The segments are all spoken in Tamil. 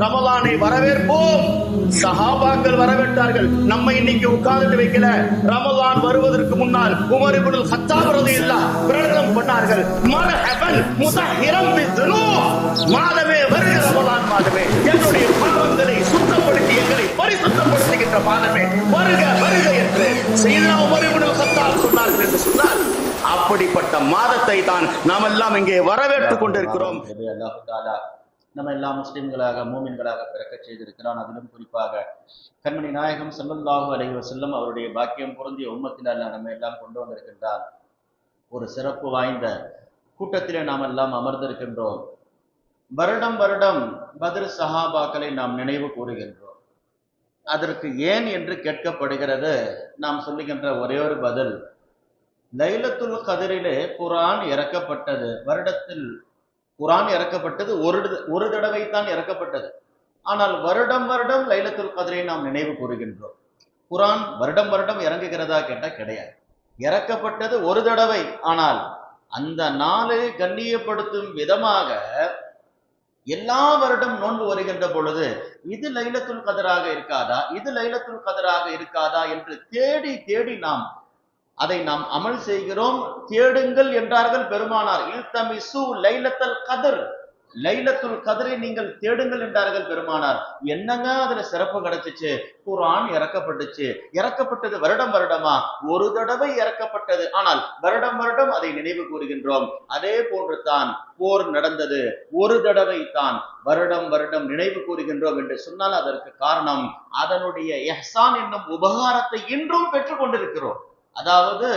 ரமலானை வரவேற்போம். சஹாபாக்கள் வரவேற்றார்கள். நம்ம இன்னைக்கு உட்கார்ந்து வைக்கல. ரமலான் வருவதற்கு முன்னால் உமர் இப்னுல் கத்தாப் ரலியல்லாஹு பிரகடனம் பண்ணார்கள், மர்ஹபன் முதஹிரம் பிதுனூப், மாதமே வருக, ரமலான் மாதமே என்னுடைய பாவங்களை சுத்தப்படுத்தி எங்களை பரிசுத்தப்படுத்துகின்ற மாதமே வருக வருக என்று சையதுனா உமர் இப்னுல் கத்தாப் சொன்னார்கள் என்று சொன்னால், அப்படிப்பட்ட மாதத்தை தான் நாம் எல்லாம் இங்கே வரவேற்றுக் கொண்டிருக்கிறோம். அல்லாஹ் தஆலா நம்ம எல்லாம் முஸ்லிம்களாக மூமின்களாக பிறக்க செய்திருக்கிறான். அதிலும் குறிப்பாக கண்மணி நாயகம் ஸல்லல்லாஹு அலைஹி வஸல்லம் அவருடைய பாக்கியம் பொருந்திய உம்மத்தில் அல்லாஹ் நம்ம எல்லாம் கொண்டு வந்திருக்கின்றான். ஒரு சிறப்பு வாய்ந்த கூட்டத்திலே நாம் எல்லாம் அமர்ந்திருக்கின்றோம். வருடம் வருடம் பத்ர் சஹாபாக்களை நாம் நினைவு கூறுகின்றோம். அதற்கு ஏன் என்று கேட்கப்படுகிறது. நாம் சொல்லுகின்ற ஒரே ஒரு பதில், லைலத்துல் கத்ரிலே குர்ஆன் இறக்கப்பட்டது. வருடத்தில் குர்ஆன் இறக்கப்பட்டது ஒரு தடவை தான் இறக்கப்பட்டது. ஆனால் வருடம் வருடம் லைலத்துல் கத்ரை நாம் நினைவு கூறுகின்றோம். குர்ஆன் வருடம் வருடம் இறங்குகிறதா கேட்டா கிடையாது. இறக்கப்பட்டது ஒரு தடவை. ஆனால் அந்த நாளை கண்ணியப்படுத்தும் விதமாக எல்லா வருடம் நோன்பு வருகின்ற பொழுது இது லைலத்துல் கத்ராக இருக்காதா, இது லைலத்துல் கத்ராக இருக்காதா என்று தேடி தேடி அதை நாம் அமல் செய்கிறோம். தேடுங்கள் என்றார்கள் பெருமானார். இல்தமிசு லைலத்துல் கத்ர், லைலத்துல் கத்ரை நீங்கள் தேடுங்கள் என்றார்கள் பெருமானார். என்னங்க அதுல சிறப்பு கிடைச்சிச்சு? குர்ஆன் இறக்கப்பட்டுச்சு. இறக்கப்பட்டது வருடம் வருடமா? ஒரு தடவை இறக்கப்பட்டது. ஆனால் வருடம் வருடம் அதை நினைவு கூறுகின்றோம். அதே போன்று தான் போர் நடந்தது, ஒரு தடவை தான். வருடம் வருடம் நினைவு கூறுகின்றோம் என்று சொன்னால் அதற்கு காரணம் அதனுடைய இஹ்சான் என்னும் உபகாரத்தை இன்றும் பெற்றுக் கொண்டிருக்கிறோம். அதாவது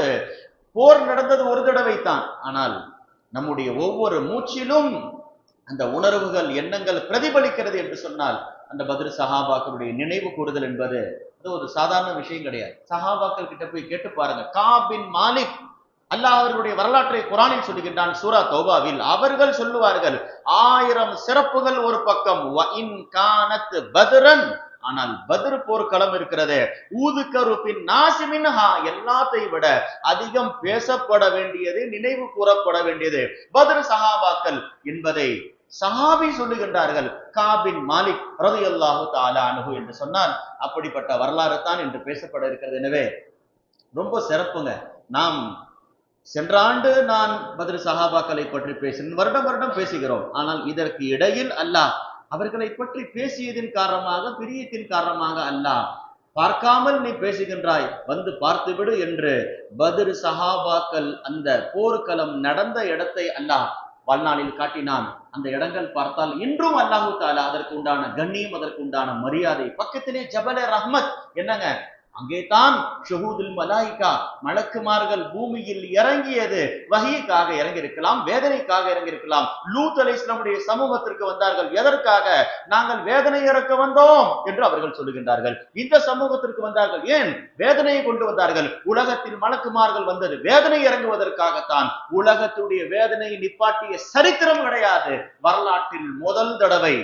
போர் நடந்தது ஒரு தடவை தான். ஆனால் நம்முடைய ஒவ்வொரு மூச்சிலும் அந்த உணர்வுகள் எண்ணங்கள் பிரதிபலிக்கிறது என்று சொன்னால் அந்த பத்ர் சஹாபாக்களுடைய நினைவு கூறுதல் என்பது அது ஒரு சாதாரண விஷயம் கிடையாது. சஹாபாக்கள் கிட்ட போய் கேட்டு பாருங்க. காப் பின் மாலிக், அல்லாஹ் அவர்களுடைய வரலாற்றை குர்ஆனில் சொல்லுகின்றான் சூரா தௌபாவில். அவர்கள் சொல்லுவார்கள், 1000 சிறப்புகள் ஒரு பக்கம், வ இன் கானத் பத்ரன், ஆனால் பத்ர் போர்க்களம் இருக்கிறது, ஊதுகருப்பின் நாசிமின்ஹா, எல்லாத்தை விட அதிகம் பேசப்பட வேண்டியது, நினைவு கூறப்பட வேண்டியது பத்ர் சஹாபாக்கள் என்பதை சஹாபி சொல்லுகின்றார்கள். காபின் மாலிக் ரலியல்லாஹு தஆலா அன்ஹு என்று சொன்னால் அப்படிப்பட்ட வரலாறு தான் என்று பேசப்பட இருக்கிறது. எனவே ரொம்ப சிறப்புங்க. நாம் சென்ற ஆண்டு நான் பத்ர் சஹாபாக்களை பற்றி பேசினேன். வருடம் வருடம் பேசுகிறோம். ஆனால் இதற்கு இடையில் அல்லாஹ் அவர்களை பற்றி பேசியதின் காரணமாக, பிரியத்தின் காரணமாக அல்லாஹ் பார்க்காமல் நீ பேசுகின்றாய், வந்து பார்த்துவிடு என்று பத்ர் சஹாபாக்கள் அந்த போர்க்களம் நடந்த இடத்தை அல்லாஹ் வாழ்நாளில் காட்டினான். அந்த இடங்கள் பார்த்தால் இன்றும் அல்லாஹு தஆலா அதற்கு உண்டான கண்ணியம், அதற்கு உண்டான மரியாதை. பக்கத்திலே ஜபலே ரஹ்மத், என்னங்க அங்கே தான் ஷுஹூதுல் மலாயிகா, மலக்குமார்கள் பூமியில் இறங்கியது வஹீக்காக இறங்கி இருக்கலாம், வேதனைக்காக இறங்கி இருக்கலாம். லூத் அலைஹிஸ்ஸலாமுடைய சமூகத்திற்கு வந்தார்கள். எதற்காக? நாங்கள் வேதனை இறக்க வந்தோம் என்று அவர்கள் சொல்லுகின்றார்கள். இந்த சமூகத்திற்கு வந்தார்கள். ஏன் வேதனையை கொண்டு வந்தார்கள்? உலகத்தில் மலக்குமார்கள் வந்தது வேதனை இறங்குவதற்காகத்தான். உலகத்துடைய வேதனையை நிப்பாட்டிய சரித்திரம் கிடையாது. வரலாற்றில் முதல் தடவை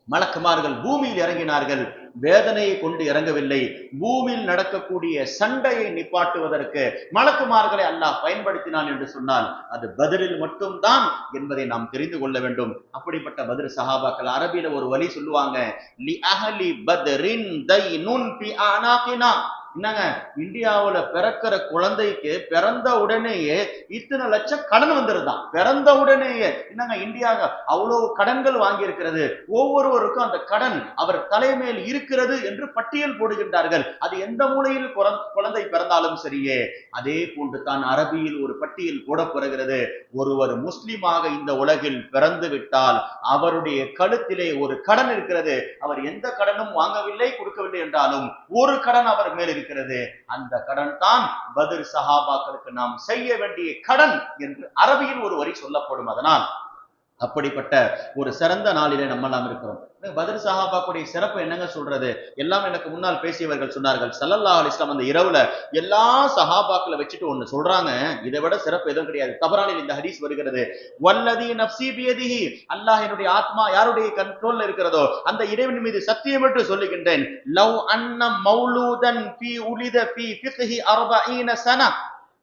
மலக்குமார்கள் பூமியில் இறங்கினார்கள். வேதனையை கொண்டு இறங்கவில்லை. பூமியில் நடக்கக்கூடிய சண்டையை நிப்பாட்டுவதற்கு மலக்குமார்களை அல்லாஹ் பயன்படுத்தினான் என்று சொன்னால் அது பத்ரில் மட்டும்தான் என்பதை நாம் தெரிந்து கொள்ள வேண்டும். அப்படிப்பட்ட பத்ர் சஹாபாக்கள் அரபியில ஒரு வழி சொல்லுவாங்க, லி அஹ்லி பத்ரின் தைனுன் ஃபி அனாகினா. என்னங்க, இந்தியாவுல பிறக்கிற குழந்தைக்கு பிறந்த உடனேயே இத்தனை லட்சம் கடன் வந்துருதான். பிறந்த உடனேயே என்னங்க, இந்தியாவுல அவ்வளவு கடன்கள் வாங்கி இருக்கிறது. ஒவ்வொருவருக்கும் அந்த கடன் அவர் தலைமையில் இருக்கிறது என்று பட்டியல் போடுகின்றார்கள். அது எந்த மூலையில் குழந்தை பிறந்தாலும் சரியே. அதே போன்று தான் அரபியில் ஒரு பட்டியல் போடப்படுகிறது. ஒருவர் முஸ்லிமாக இந்த உலகில் பிறந்து விட்டால் அவருடைய கழுத்திலே ஒரு கடன் இருக்கிறது. அவர் எந்த கடனும் வாங்கவில்லை, கொடுக்கவில்லை என்றாலும் ஒரு கடன் அவர் மேல் இருக்கிறது. அந்த கடன் தான் பத்ர் சஹாபாக்களுக்கு நாம் செய்ய வேண்டிய கடன் என்று அரபியில் ஒரு வரி சொல்லப்படும். அதனால் அப்படிப்பட்ட ஒரு சிறந்த நாளிலே நம்ம எல்லாம் இருக்கிறோம். பத்ர் சஹாபாக்குடைய சிறப்பு என்னங்க சொல்றது? எல்லாம் எனக்கு முன்னால் பேசியவர்கள் சொன்னார்கள். ஸல்லல்லாஹு அலைஹி வஸல்லம் அந்த இரவுல எல்லா சஹாபாக்களை வச்சுட்டு ஒண்ணு சொல்றாங்க, இதை விட சிறப்பு எதுவும் கிடையாது. தபரானில் இந்த ஹதீஸ் வருகிறது, வல்லதி நஃப்ஸி பியதிஹி, அல்லாஹ் என்னுடைய ஆத்மா யாருடைய கண்ட்ரோல்ல இருக்கிறதோ அந்த இறைவன் மீது சத்தியம் என்று சொல்லுகின்றேன், லவ் அன்ன மௌலூதன் ஃபீ உலித ஃபீ ஃபிக்ஹி 40 சன,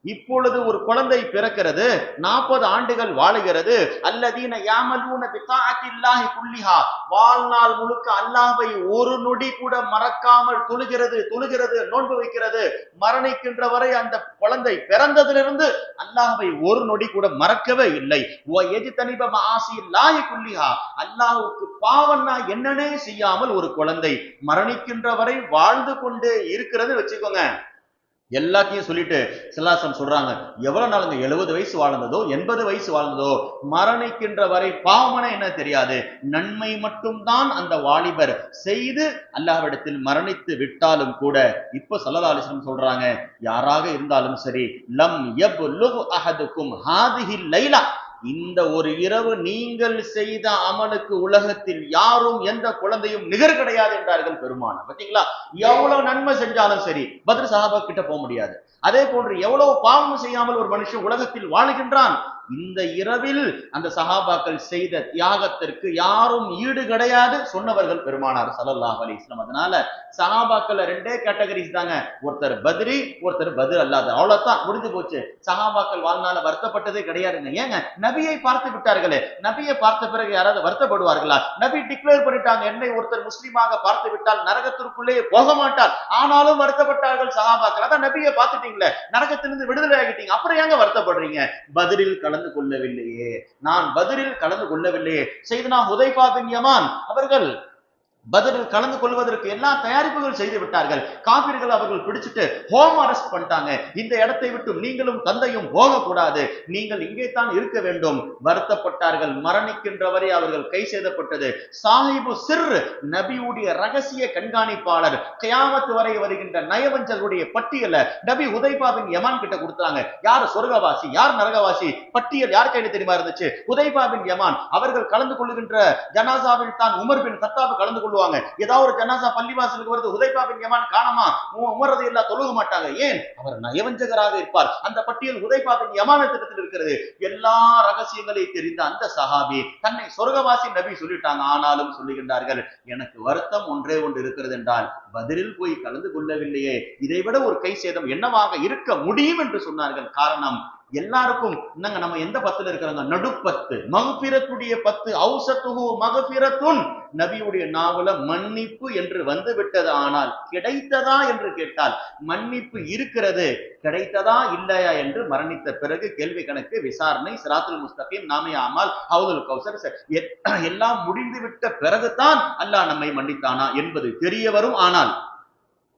இப்பொழுது ஒரு குழந்தை பிறக்கிறது, 40 ஆண்டுகள் வாழுகிறது. அல்லதீன யாமலூன பிதாஅத்தில்லாஹி குல்லிஹா, வாழ்நாள் முழுக்க அல்லாஹ்வை ஒரு நொடி கூட மறக்காமல் தொழுகிறது, நோன்பு வைக்கிறது. மரணிக்கின்ற வரை அந்த குழந்தை பிறந்ததிலிருந்து அல்லாஹ்வை ஒரு நொடி கூட மறக்கவே இல்லை. வயஜ்தனிப மஆசில்லாஹி குல்லிஹா, அல்லாஹ்வுக்கு பாவம்னா என்னன்னே செய்யாமல் ஒரு குழந்தை மரணிக்கின்ற வரை வாழ்ந்து கொண்டே இருக்கிறது வச்சுக்கோங்க. எல்லாத்தையும் சொல்லிட்டு சிலாசம் சொல்றாங்க, எவ்வளவு நாளுங்க 70 வயசு வாழ்ந்ததோ 80 வயசு வாழ்ந்ததோ, மரணிக்கின்ற வரை பாவமன என்ன தெரியாது, நன்மை மட்டும்தான் அந்த வாலிபர் செய்து அல்லாஹ்விடத்தில் மரணித்து விட்டாலும் கூட, இப்ப ஸல்லல்லாஹு அலைஹி வஸல்லம் சொல்றாங்க, யாராக இருந்தாலும் சரி, லம் யப்லுகு அஹதுக்கும் ஹாதிஹில் லைலா, இந்த ஒரு இரவு நீங்கள் செய்த அமலுக்கு உலகத்தில் யாரும் எந்த குழந்தையும் நிகர் கிடையாது என்றார்கள் பெருமானார். பாத்தீங்களா, எவ்வளவு நன்மை செஞ்சாலும் சரி பத்ர் சஹாபா கிட்ட போக முடியாது. அதே போன்று எவ்வளவு பாவம் செய்யாமல் ஒரு மனுஷன் உலகத்தில் வாழுகின்றான், இந்த இரவில் அந்த சஹாபாக்கள் செய்த தியாகத்திற்கு யாரும் ஈடு கிடையாது சொன்னவர்கள் பெருமானார் ஸல்லல்லாஹு அலைஹி வஸல்லம். அதனால சஹாபாக்கள் ரெண்டே கேட்டகரிஸ் தாங்க, ஒருத்தர் பத்ரி, ஒருத்தர் பத்ர் அல்லாத, அவ்வளவுதான், முடிஞ்சு போச்சு. சஹாபாக்கள் வாழ்நாள வருத்தப்பட்டதே கிடையாதுங்க. ஏங்க, நபியை பார்த்து விட்டார்களே, நபியை பார்த்த பிறகு யாராவது வருத்தப்படுவார்களா? நபி டிக்ளேர் பண்ணிட்டாங்க, என்னை ஒருத்தர் முஸ்லீமாக பார்த்து விட்டால் நரகத்திற்குள்ளே போக மாட்டார், ஆனாலும் வருத்தப்பட்டார்கள் சஹாபாக்கள். அதான் நபியை பார்த்துட்டீங்களே, நரகத்திலிருந்து விடுதலை ஆகிட்டீங்க, அப்புறம் ஏங்க வருத்தப்படுறீங்க? பத்ரில் கலந்து கொள்ளவில்லையே, நான் பத்ரில் கலந்து கொள்ளவில்லையே. செய்தனா ஹுதைஃபா பின் யமான் அவர்கள் பத்ரில் கலந்து கொள்வதற்கு எல்லா தயாரிப்புகள் செய்து விட்டார்கள். காபிர்கள் அவர்கள் பிடிச்சிட்டு ஹோம் அரெஸ்ட் பண்ணிட்டாங்க. இந்த இடத்தை விட்டு நீங்களும் தந்தையும் போகக்கூடாது, நீங்கள் இங்கே தான் இருக்க வேண்டும். வருத்தப்பட்டார்கள். மரணிக்கின்ற வரை அவர்கள் கை செய்தப்பட்டது. சாஹிபு சிர், நபியுடைய ரகசிய கண்காணிப்பாளர், கியாமத் வரை வருகின்ற நயவஞ்சர்களுடைய பட்டியலை நபி ஹுதைஃபா பின் யமான் கிட்ட கொடுத்தாங்க. யார் சொர்க்கவாசி, யார் நரகவாசி, பட்டியல் யார் கையில தெரியுமா இருந்துச்சு? ஹுதைஃபா பின் யமான் அவர்கள் கலந்து கொள்ளுகின்ற ஜனாசாவில் தான் உமர் பின் கத்தாப் கலந்து கொள்வாங்க. ஏதாவது ஒரு ஜனாசா பள்ளிவாசலுக்கு வருது, ஹுதைஃபா பின் யமான் காணமா, உமர் ரலியல்லாஹு தொழுக மாட்டாங்க. ஏன்? அவர் நயவஞ்சகராக இருப்பார். அந்த பட்டியல் ஹுதைஃபா பின் யமானிடத்தில் இருக்கிறது. எல்லா ரகசியங்களை தெரிந்த அந்த சஹாபி தன்னை சொர்க்கவாசி நபி சொல்லிட்டாங்க, ஆனாலும் சொல்லுகின்றார்கள், எனக்கு வருத்தம் ஒன்றே ஒன்று இருக்கிறது என்றால் பத்ரில் போய் கலந்து கொள்ளவில்லையே, இதைவிட ஒரு கை சேதம் என்னவாக இருக்க முடியும் என்று சொன்னார்கள். காரணம், எல்லாருக்கும் என்னங்க, நம்ம எந்த பத்துல இருக்கிறாங்க? நடுப்பத்து, மகபிரத்துடைய பத்து. ஔசத்துஹு மகபிரத்துன், நபியுடைய நாவல மன்னிப்பு என்று வந்து விட்டது, ஆனால் கிடைத்ததா என்று கேட்டால் மன்னிப்பு இருக்கிறது, கிடைத்ததா இல்லையா என்று மரணித்த பிறகு கேள்வி கணக்கு, விசாரணை, சிராத்துல் முஸ்தகீம், நாமே அமால், ஹவுதுல் கௌசர் எல்லாம் முடிந்துவிட்ட பிறகுதான் அல்லாஹ் நம்மை மன்னித்தானா என்பது தெரிய வரும். ஆனால்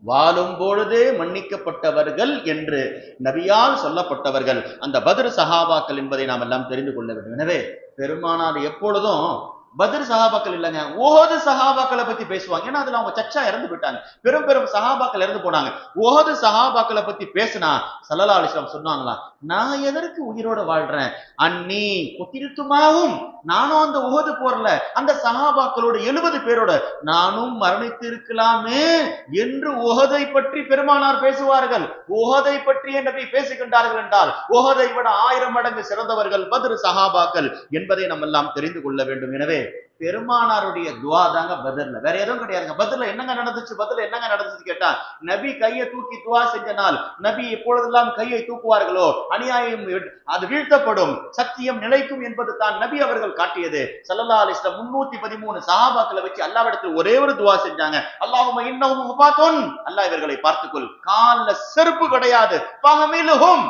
வாழும் பொழுதே மன்னிக்கப்பட்டவர்கள் என்று நபியால் சொல்லப்பட்டவர்கள் அந்த பத்ர் சஹாபாக்கள் என்பதை நாம் எல்லாம் தெரிந்து கொள்ள வேண்டும். எனவே பெருமானார் எப்பொழுதும் பத்ர் சஹாபாக்கள் இல்லைங்க, உஹது சஹாபாக்களை பத்தி பேசுவாங்க. ஏன்னா அதுல அவங்க சச்சா இறந்து போயிட்டாங்க, பெரும் பெரும் சஹாபாக்கள் இறந்து போனாங்க. உஹது சஹாபாக்களை பத்தி பேசினா ஸல்லல்லாஹு அலைஹி வஸல்லம் சொன்னாங்களா, நான் எதற்கு உயிரோட வாழ்றேன், அன்னி குத்தில்துமாவும், நானும் அந்த உஹது போர்ல அந்த சஹாபாக்களோட 70 பேரோட நானும் மரணித்து இருக்கலாமே என்று உஹதை பற்றி பெருமானார் பேசுவார்கள். உஹதை பற்றிய நபி பேசுகின்றார்கள் என்றால் உஹதை விட 1000 மடங்கு சிறந்தவர்கள் பத்ர் சஹாபாக்கள் என்பதை நம்ம எல்லாம் தெரிந்து கொள்ள வேண்டும். எனவே பெருமானாருடைய துவா தாங்க பத்ர்ல, வேற எதுவும் கிடையாதுங்க. பத்ர்ல என்னங்க நடந்துச்சு, பத்ர்ல என்னங்க நடந்துச்சு கேட்டா, நபி கையை தூக்கி துவா செஞ்ச நாள், நபி எப்பொழுதெல்லாம் கையை தூக்குவார்களோ அநியாயம் அது வீழ்த்தப்படும், சத்தியம் நிலைக்கும் என்பது தான் நபி அவர்கள் காட்டியது. ஸல்லல்லாஹு அலைஹி வஸல்லம் 313 சஹாபாக்களை வச்சு அல்லாஹ்விடத்தில் ஒரே ஒரு துவா செஞ்சாங்க, அல்லாஹும்ம இன்னஹும் முஃபாத்துன், அல்லாஹ் இவர்களை பார்த்துக்கொள், கால்ல செருப்பு கிடையாது, ஃபஹமிலுஹும்,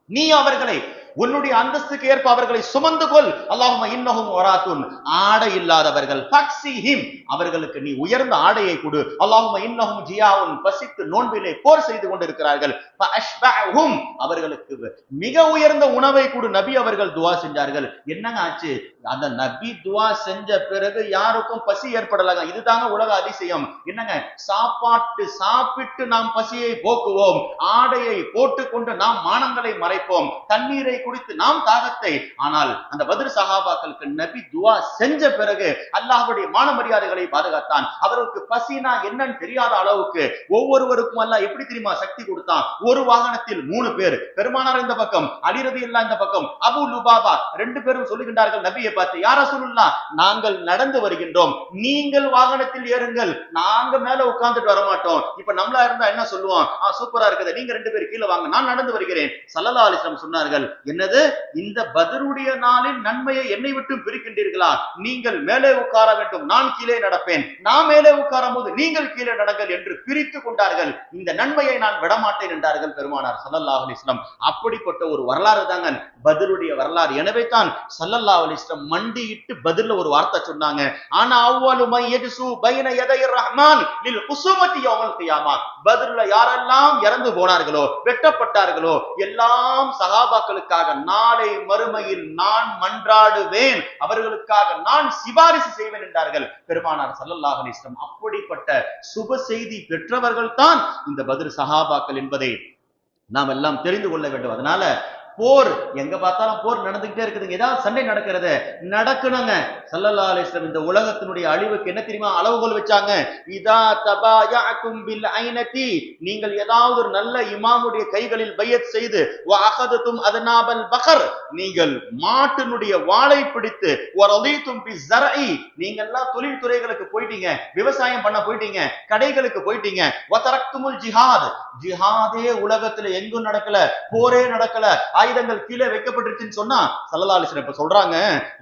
நீ அவர்களை உன்னுடைய அந்தஸ்துக்கு ஏற்ப அவர்களை சுமந்து கொள், அல்லாஹும்ம இன்னஹும் வராத்துன், ஆடை இல்லாதவர்கள், ஃபக்ஸிஹிம், அவர்களுக்கு நீ உயர்ந்த ஆடையை கொடு, அல்லாஹும்ம இன்னஹும் ஜியாவுன், பசித்து நோன்பிலே போர் செய்து கொண்டிருக்கிறார்கள், ஃபஅஷ்பஅஹும், அவர்களுக்கு மிக உயர்ந்த உணவை கொடு. நபி அவர்கள் துவா செஞ்சார்கள். என்னங்க ஆச்சு? அந்த நபி துவா செஞ்ச பிறகு யாருக்கும் பசி ஏற்படலங்க. இதுதாங்க உலக அதிசயம். என்னங்க, சாப்பிட்டு நாம் பசியை போக்குவோம், ஆடையை போட்டுக்கொண்டு நாம் மானங்களை மறைப்போம், தண்ணீரை குடித்து நாம் தாகத்தை. ஆனால் அந்த பத்ர் சஹாபாக்களுக்கு நபி துவா செஞ்ச பிறகு அல்லாஹ்வுடைய மான மரியாதைகளை பாதுகாத்தான். அவருக்கு பசினா என்னன்னு தெரியாத அளவுக்கு ஒவ்வொருவருக்கும் அல்லாஹ் எப்படி தெரியுமா சக்தி கொடுத்தான்? ஒரு வாகனத்தில் 3 பேர், பெருமானார் இந்த பக்கம், அலி ரலியல்லாஹு இந்த பக்கம், அபூ லுபாபா, 2 பேரும் சொல்லுகின்றார்கள், நபி பார்த்து, யா ரசூலுல்லாஹ், நாங்கள் நடந்து வருகின்றோம், நீங்கள் வாகனத்தில் ஏறுங்கள், நாங்க மேல உட்கார்ந்துட்டு வர மாட்டோம். இப்ப நம்மளா இருந்தா என்ன சொல்லுவோம்? சூப்பரா இருக்குது, நீங்க 2 பேர் கீழே வாங்க, நான் நடந்து வருகிறேன். ஸல்லல்லாஹு அலைஹி வஸல்லம் சொன்னார்கள், என்னது, இந்த பத்ருடைய நாளின் நன்மையை என்னை விட்டு பிரிக்கின்றீர்களா? நீங்கள் மேலே உட்கார வேண்டும், நான் கீழே நடப்பேன், நான் மேலே உட்காரும் போது நீங்கள் கீழே நடங்கள் என்று பிரித்து கொண்டார்கள். இந்த நன்மையை நான் விடமாட்டேன் என்றார்கள் பெருமானார் ஸல்லல்லாஹு அலைஹி வஸல்லம். அப்படிப்பட்ட ஒரு வரலாறு தாங்க பத்ருடைய வரலாறு. எனவே தான் ஸல்லல்லாஹு அலைஹி வஸல்லம் மண்டியிட்டு பதில்ல ஒரு வார்த்தை சொன்னாங்க, ஆனா அவ்வலு மை யஜ்சு பைன யதைர் ரஹ்மான் லில் குஸுமத்தி யௌமல் கியாமா. பத்ருல யாரெல்லாம் இறந்து போனார்களோ, வெட்டப்பட்டார்களோ, எல்லாம் சஹாபாக்களுக்காக நாளை மறுமையில் நான் மன்றாடுவேன், அவர்களுக்காக நான் சிபாரிசு செய்வேன் என்றார்கள் பெருமானார் ஸல்லல்லாஹு அலைஹி வஸல்லம். அப்படிப்பட்ட சுப செய்தி பெற்றவர்கள் தான் இந்த பத்ர் சஹாபாக்கள் என்பதை நாம் எல்லாம் தெரிந்து கொள்ள வேண்டும். அதனால போர் எங்க பார்த்தாலும் போர் நடந்துகிட்டே இருக்குதுங்க. ஏதாவது சண்டை நடக்கிறது நடக்கணுங்க. ஸல்லல்லாஹு அலைஹி வஸல்லம் இந்த உலகத்தினுடைய அழிவுக்கு என்ன தெரியுமா அளவுகோல் வச்சாங்க? இதா தபாயஅதும் பில் ஐனதி, நீங்கள் ஏதாவது ஒரு நல்ல இமாமுடைய கைகளில் பையத் செய்து, வ அகதும் அதனாபல் பகர், நீங்கள் மாட்டினுடைய வாளை பிடித்து, வ ரதீதும் பி ஸர்இ, நீங்க எல்லாம் தொழில் துறைகளுக்கு போயிட்டீங்க, விவசாயம் பண்ண போயிட்டீங்க, கடைகளுக்கு போயிட்டீங்க, வ தரக்துமுல் ஜிஹாத், ஜிஹாதே உலகத்துல எங்கும் நடக்கல, போரே நடக்கல, ஆயுதங்கள் கீழே வைக்கப்பட்டிருச்சுன்னு சொன்னா ஸல்லல்லாஹு அலைஹி வஸல்லம் இப்ப சொல்றாங்க,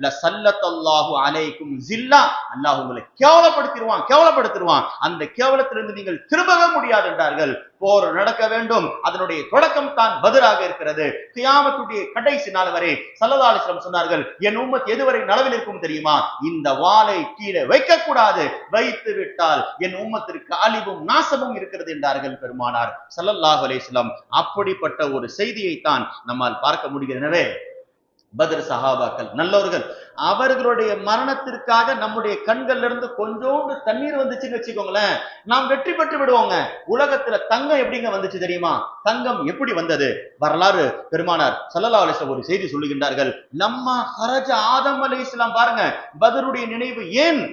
ல ஸல்லல்லாஹு அலைக்கும் ஸில்லா, அல்லாஹ் உங்களை கேவலப்படுத்திடுவான், அந்த கேவலத்திலிருந்து நீங்கள் திரும்பவே முடியாது என்றார்கள். போர் நடக்க வேண்டும், அதனுடைய தொடக்கம் தான் பத்ராக இருக்கிறது. கியாமத்துடைய கடைசி நாள் வரை ஸல்லல்லாஹு அலைஹி வஸல்லம் சொன்னார்கள், என் உம்மத் எதுவரை நலவில் இருக்கும் தெரியுமா? இந்த வாளை கீழே வைக்க கூடாது, வைத்து விட்டால் என் உம்மத்திற்கு அழிவும் நாசமும் இருக்கிறது என்றார்கள் பெருமானார் ஸல்லல்லாஹு அலைஹி வஸல்லம். அப்படிப்பட்ட ஒரு செய்தியை தான் நம்மால் பார்க்க முடிகிறது. எனவே பத்ர் சஹாபாக்கள் நல்லவர்கள், அவர்களுடைய மரணத்திற்காக நம்முடைய கண்கள்ல இருந்து கொஞ்சோண்டு தண்ணீர் வந்துச்சுன்னு வச்சுக்கோங்களேன், நாம் வெற்றி பெற்று விடுவோங்க. உலகத்துல தங்கம் எப்படிங்க வந்துச்சு தெரியுமா? தங்கம் எப்படி வந்தது? வரலாறு பெருமானார் ஸல்லல்லாஹு அலைஹி வஸல்லம் ஒரு செய்தி சொல்லுகின்றார்கள், லம்மா ஹரஜ ஆதம் அலைஹிஸ்ஸலாம், பாருங்க பத்ருடைய நினைவு. ஏன்